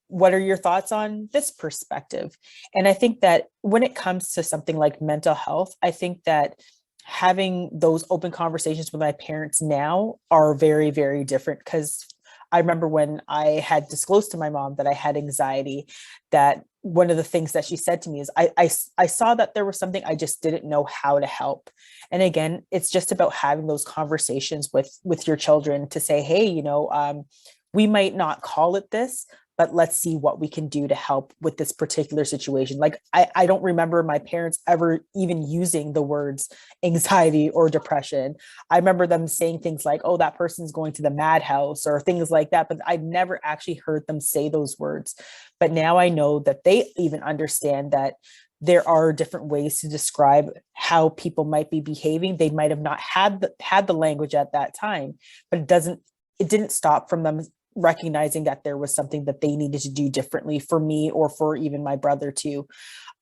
what are your thoughts on this perspective? And I think that when it comes to something like mental health, I think that having those open conversations with my parents now are very, very different. Because I remember when I had disclosed to my mom that I had anxiety, that one of the things that she said to me is, I saw that there was something, I just didn't know how to help. And again, it's just about having those conversations with your children to say, hey, you know, we might not call it this, but let's see what we can do to help with this particular situation. Like, I don't remember my parents ever even using the words anxiety or depression. I remember them saying things like, oh, that person's going to the madhouse, or things like that, but I've never actually heard them say those words. But now I know that they even understand that there are different ways to describe how people might be behaving. They might have not had the language at that time, but it didn't stop from them recognizing that there was something that they needed to do differently for me, or for even my brother too.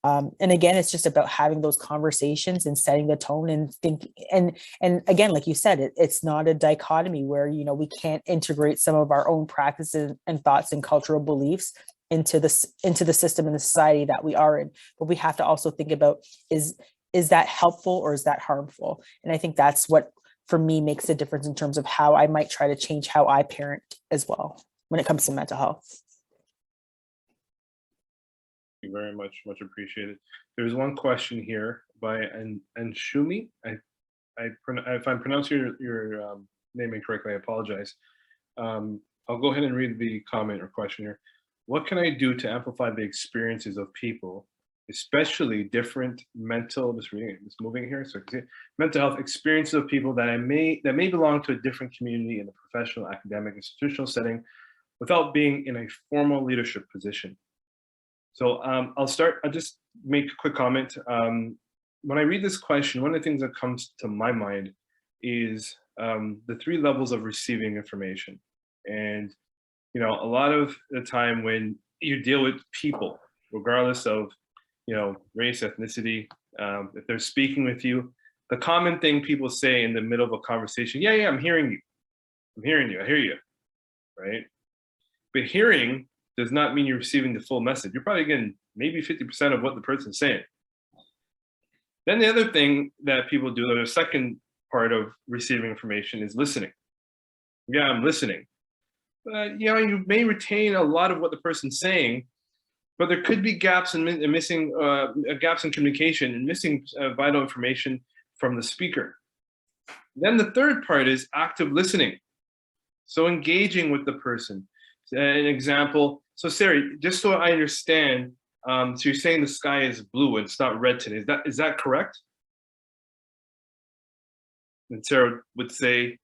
And again, it's just about having those conversations and setting the tone, and think, and again, like you said, it's not a dichotomy where, you know, we can't integrate some of our own practices and thoughts and cultural beliefs into the system and the society that we are in. But we have to also think about, is that helpful or is that harmful? And I think that's what, for me, makes a difference in terms of how I might try to change how I parent as well when it comes to mental health. Thank you very much, much appreciated. There's one question here by Shumi. If I'm pronouncing your name incorrectly, I apologize. I'll go ahead and read the comment or question here. What can I do to amplify the experiences of people, especially different mental, moving here, so mental health experiences of people that may belong to a different community in a professional, academic, institutional setting, without being in a formal leadership position? So I'll just make a quick comment. When I read this question, one of the things that comes to my mind is the 3 levels of receiving information. And, you know, a lot of the time when you deal with people, regardless of, you know, race, ethnicity, if they're speaking with you, the common thing people say in the middle of a conversation, yeah, I'm hearing you. I hear you, right? But hearing does not mean you're receiving the full message. You're probably getting maybe 50% of what the person's saying. Then the other thing that people do, the second part of receiving information, is listening. Yeah, I'm listening. You know, you may retain a lot of what the person's saying, but there could be gaps in missing gaps in communication and missing vital information from the speaker. Then the third part is active listening. So engaging with the person. An example, so Sarah, just so I understand, so you're saying the sky is blue and it's not red today. Is that correct? And Sarah would say,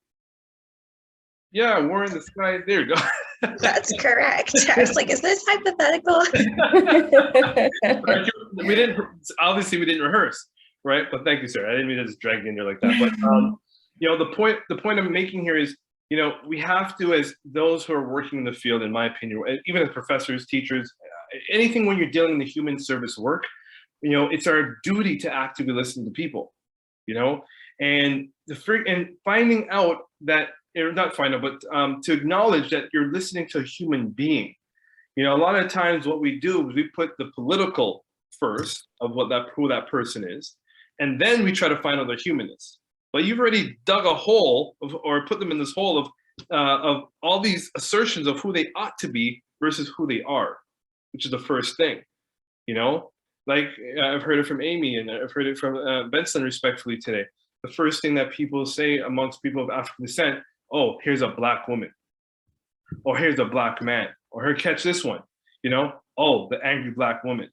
yeah, Warren, the sky, there you go. That's correct. I was like, is this hypothetical? We didn't rehearse. right? But thank you, sir. I didn't mean to just drag you in there like that. But you know, the point I'm making here is, you know, we have to, as those who are working in the field, in my opinion, even as professors, teachers, anything when you're dealing in the human service work, you know, it's our duty to actively listen to people, you know, and finding out that, or not find out, but to acknowledge that you're listening to a human being. You know, a lot of times what we do is we put the political first of who that person is, and then we try to find out their humanness. But you've already dug a hole or put them in this hole of all these assertions of who they ought to be versus who they are, which is the first thing, you know? Like I've heard it from Amy and I've heard it from Benson respectfully today. The first thing that people say amongst people of African descent, oh, here's a Black woman, or here's a Black man, or here, catch this one, you know, oh, the angry Black woman.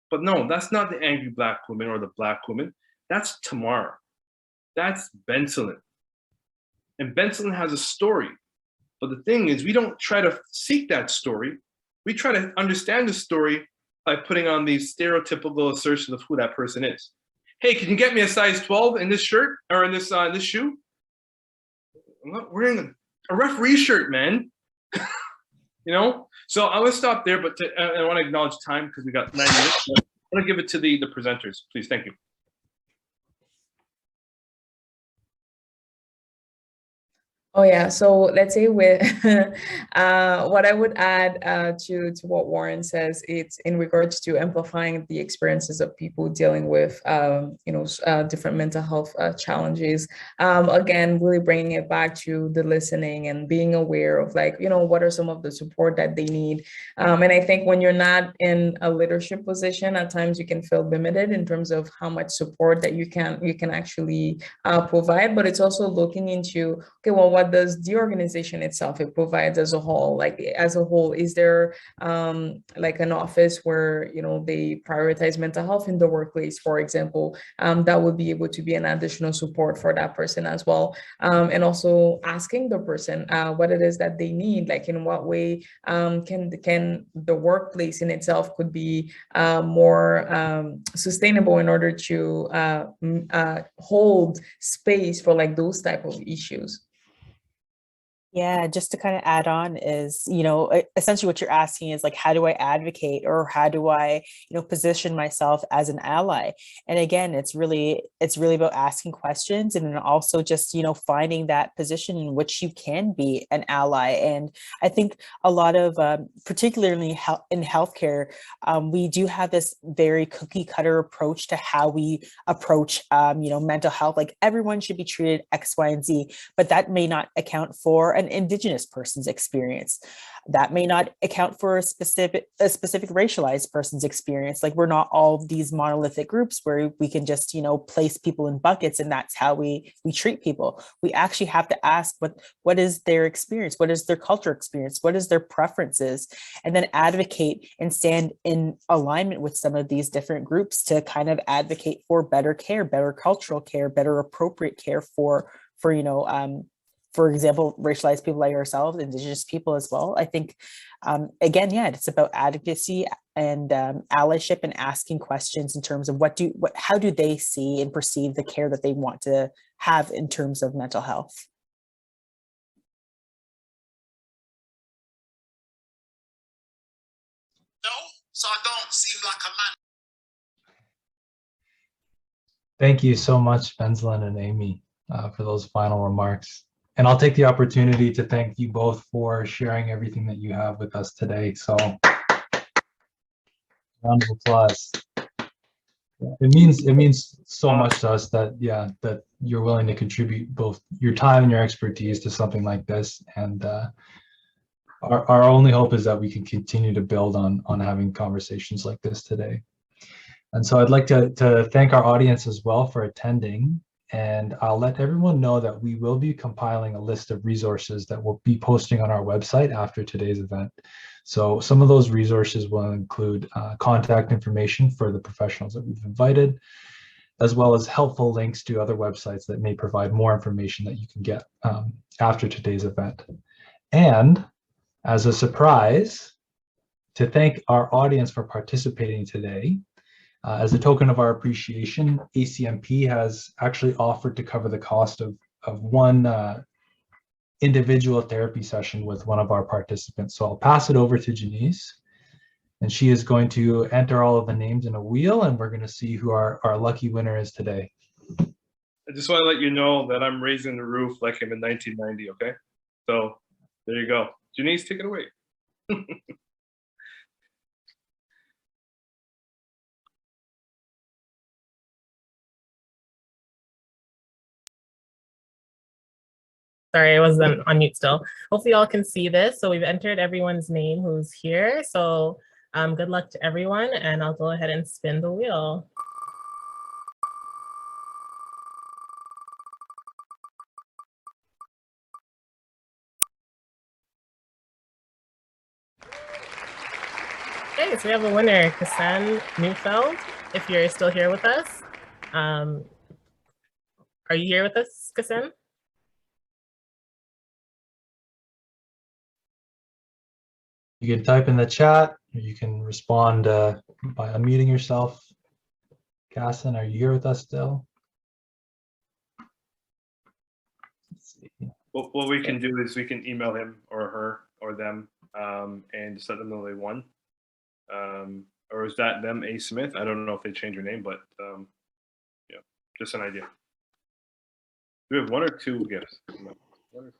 But no, that's not the angry Black woman or the Black woman. That's Tamar. That's Benson. And Benson has a story. But the thing is, we don't try to seek that story. We try to understand the story by putting on these stereotypical assertions of who that person is. Hey, can you get me a size 12 in this shirt or in this this shoe? I'm not wearing a referee shirt, man. You know? So I will stop there, but I want to acknowledge time because we got 9 minutes. I want to give it to the presenters, please. Thank you. Oh yeah, so let's say with what I would add to what Warren says, it's in regards to amplifying the experiences of people dealing with different mental health challenges. Again, really bringing it back to the listening and being aware of what are some of the support that they need. And I think when you're not in a leadership position, at times you can feel limited in terms of how much support that you can actually provide. But it's also looking into, okay, well, what does the organization itself it provides as a whole? Is there like an office where they prioritize mental health in the workplace, for example? That would be able to be an additional support for that person as well. And also asking the person what it is that they need, like in what way can the workplace in itself could be more sustainable in order to hold space for like those type of issues. Yeah, just to kind of add on is, essentially what you're asking is like, how do I advocate or how do I, position myself as an ally? And again, it's really about asking questions and then also just, finding that position in which you can be an ally. And I think a lot of, particularly in healthcare, we do have this very cookie cutter approach to how we approach, mental health. Like everyone should be treated X, Y, and Z, but that may not account for an Indigenous person's experience. That may not account for a specific racialized person's experience. Like we're not all these monolithic groups where we can just, place people in buckets and that's how we treat people. We actually have to ask what is their experience? What is their culture experience? What is their preferences? And then advocate and stand in alignment with some of these different groups to kind of advocate for better care, better cultural care, better appropriate care for for example, racialized people like ourselves, Indigenous people as well. I think, again, yeah, it's about advocacy and allyship and asking questions in terms of how do they see and perceive the care that they want to have in terms of mental health. No, so I don't seem like a man. Thank you so much, Benslin and Amy, for those final remarks. And I'll take the opportunity to thank you both for sharing everything that you have with us today. So, round of applause. It means so much to us that you're willing to contribute both your time and your expertise to something like this. And our only hope is that we can continue to build on having conversations like this today. And so I'd like to thank our audience as well for attending. And I'll let everyone know that we will be compiling a list of resources that we'll be posting on our website after today's event. So some of those resources will include contact information for the professionals that we've invited, as well as helpful links to other websites that may provide more information that you can get after today's event. And as a surprise, to thank our audience for participating today, As a token of our appreciation, ACMP has actually offered to cover the cost of one individual therapy session with one of our participants. So I'll pass it over to Janice, and she is going to enter all of the names in a wheel, and we're going to see who our lucky winner is today. I just want to let you know that I'm raising the roof like I'm in 1990, okay? So there you go. Janice, take it away. Sorry, I wasn't on mute still. Hopefully y'all can see this. So we've entered everyone's name who's here. So good luck to everyone, and I'll go ahead and spin the wheel. Okay, so we have a winner, Kassan Neufeld, if you're still here with us. Are you here with us, Kassan? You can type in the chat, or you can respond by unmuting yourself. Kassan, are you here with us still? Let's see. What we can do is we can email him or her or them and just let them know they won. Or is that them, A. Smith? I don't know if they changed your name, but yeah, just an idea. Do we have one or two gifts? One or two.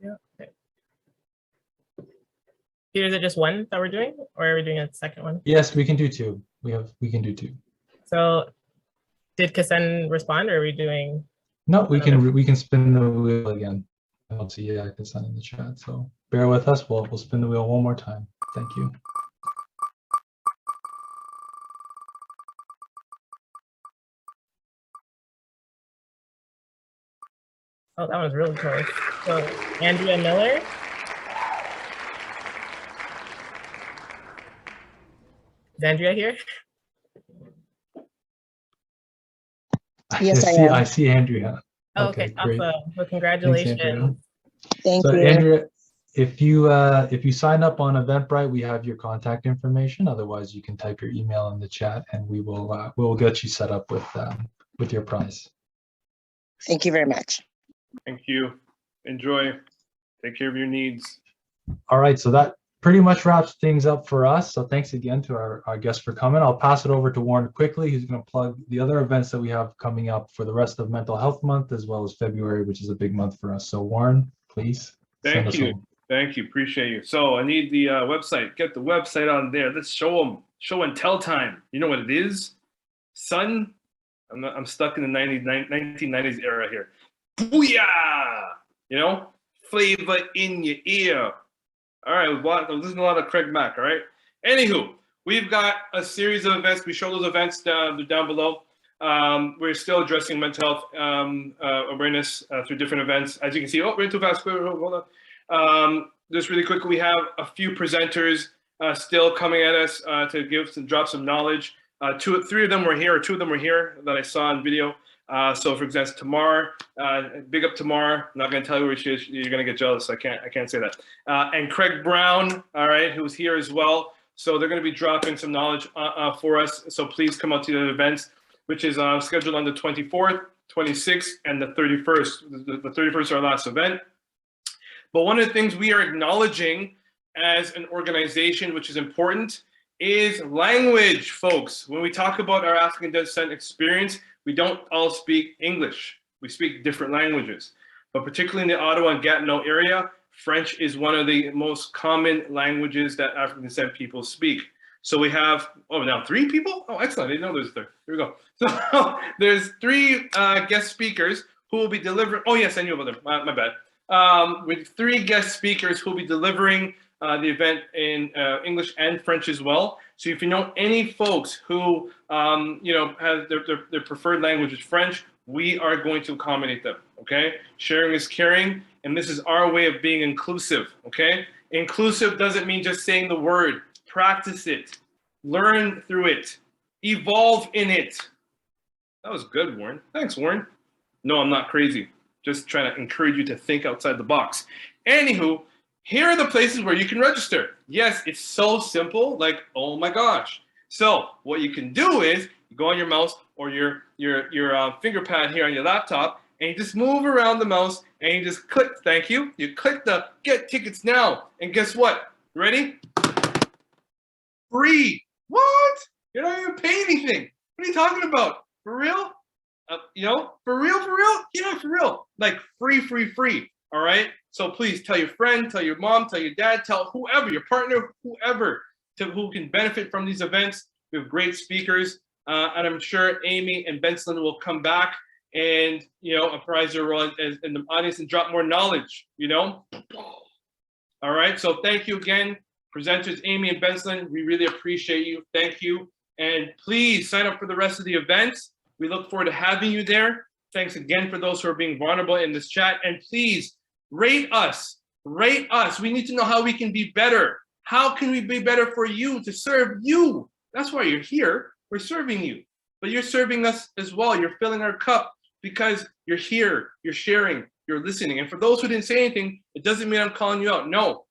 Yeah. Okay. Peter, is it just one that we're doing, or are we doing a second one? Yes, we can do two. We can do two. So, did Kassan respond, or are we doing? No, we can spin the wheel again. I don't see Kassan in the chat, so bear with us. We'll spin the wheel one more time. Thank you. Oh, that was really close. So, Andrea Miller. Is Andrea here? Yes, I am. I see Andrea. Oh, okay, great. awesome. Well, congratulations. Thank So you. Andrea, if you sign up on Eventbrite, we have your contact information. Otherwise, you can type your email in the chat, and we'll get you set up with your prize. Thank you very much. Thank you. Enjoy. Take care of your needs. All right, so that pretty much wraps things up for us. So thanks again to our guests for coming. I'll pass it over to Warren quickly, who's going to plug the other events that we have coming up for the rest of Mental Health Month, as well as February, which is a big month for us. So Warren, please send us home. Thank you. Appreciate you. So I need the website. Get the website on there. Let's show them. Show and tell time. You know what it is? Son, I'm stuck in the 1990s era here. Booyah! You know? Flavor in your ear. All right, I'm listening to a lot of Craig Mack, all right? Anywho, we've got a series of events. We show those events down below. We're still addressing mental health awareness through different events. As you can see, we're too fast. Hold on. Just really quickly, we have a few presenters still coming at us to drop some knowledge. Three of them were here, or two of them were here that I saw on video. So for example, Tamar, big up Tamar. I'm not going to tell you where she is. You're going to get jealous. I can't say that. And Craig Brown, all right, who's here as well. So they're going to be dropping some knowledge for us. So please come out to the events, which is scheduled on the 24th, 26th, and the 31st. The 31st is our last event. But one of the things we are acknowledging as an organization, which is important, is language, folks. When we talk about our African descent experience, we don't all speak English. We speak different languages. But particularly in the Ottawa and Gatineau area, French is one of the most common languages that African descent people speak. So we have, now 3 people? Oh, excellent. I didn't know there was 3. Here we go. So there's 3 guest speakers who will be delivering. Oh, yes, I knew about them. My bad. With 3 guest speakers who will be delivering the event in English and French as well. So if you know any folks who have their preferred language is French, we are going to accommodate them. Okay, sharing is caring, and this is our way of being inclusive. Okay, inclusive doesn't mean just saying the word. Practice it, learn through it, evolve in it. That was good, Warren. Thanks, Warren. No, I'm not crazy. Just trying to encourage you to think outside the box. Anywho, here are the places where you can register. Yes, it's so simple, like, oh my gosh. So what you can do is you go on your mouse or your finger pad here on your laptop, and you just move around the mouse and you just click, thank you. You click the get tickets now. And guess what? Ready? Free. What? You're not even paying anything. What are you talking about? For real? You know, for real? Yeah, for real. Like free. All right. So please tell your friend, tell your mom, tell your dad, tell whoever, your partner, whoever, who can benefit from these events. We have great speakers, and I'm sure Amy and Benson will come back and, you know, apprise your role in the audience and drop more knowledge. You know. All right. So thank you again, presenters Amy and Benson. We really appreciate you. Thank you, and please sign up for the rest of the events. We look forward to having you there. Thanks again for those who are being vulnerable in this chat. And please rate us. Rate us. We need to know how we can be better. How can we be better for you, to serve you? That's why you're here. We're serving you. But you're serving us as well. You're filling our cup because you're here. You're sharing. You're listening. And for those who didn't say anything, it doesn't mean I'm calling you out. No.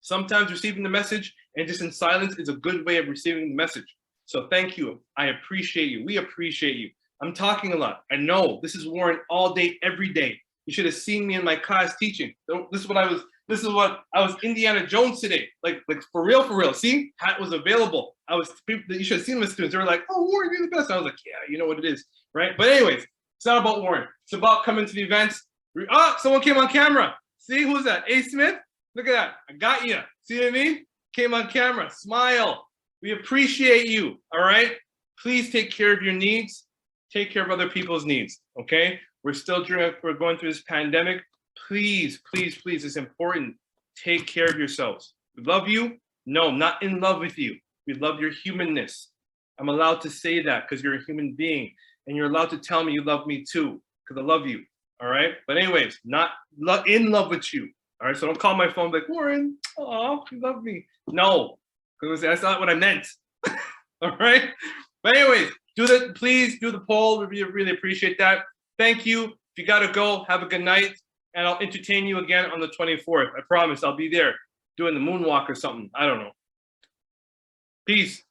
Sometimes receiving the message and just in silence is a good way of receiving the message. So thank you. I appreciate you. We appreciate you. I'm talking a lot. I know this is Warren all day, every day. You should have seen me in my class teaching. This is what I was Indiana Jones today. Like for real. See, hat was available. You should have seen my students. They were like, oh, Warren, you're the best. I was like, yeah, you know what it is, right? But anyways, it's not about Warren. It's about coming to the events. Oh, someone came on camera. See, who's that? A. Smith? Look at that. I got you. See what I mean? Came on camera. Smile. We appreciate you. All right? Please take care of your needs. Take care of other people's needs. Okay? We're going through this pandemic. Please, it's important. Take care of yourselves. We love you. No, not in love with you. We love your humanness. I'm allowed to say that because you're a human being. And you're allowed to tell me you love me too, because I love you. All right? But anyways, not in love with you. All right? So don't call my phone like, Warren, oh, you love me. No, because that's not what I meant. All right? But anyways, please do the poll. We really appreciate that. Thank you. If you got to go, have a good night. And I'll entertain you again on the 24th. I promise I'll be there doing the moonwalk or something. I don't know. Peace.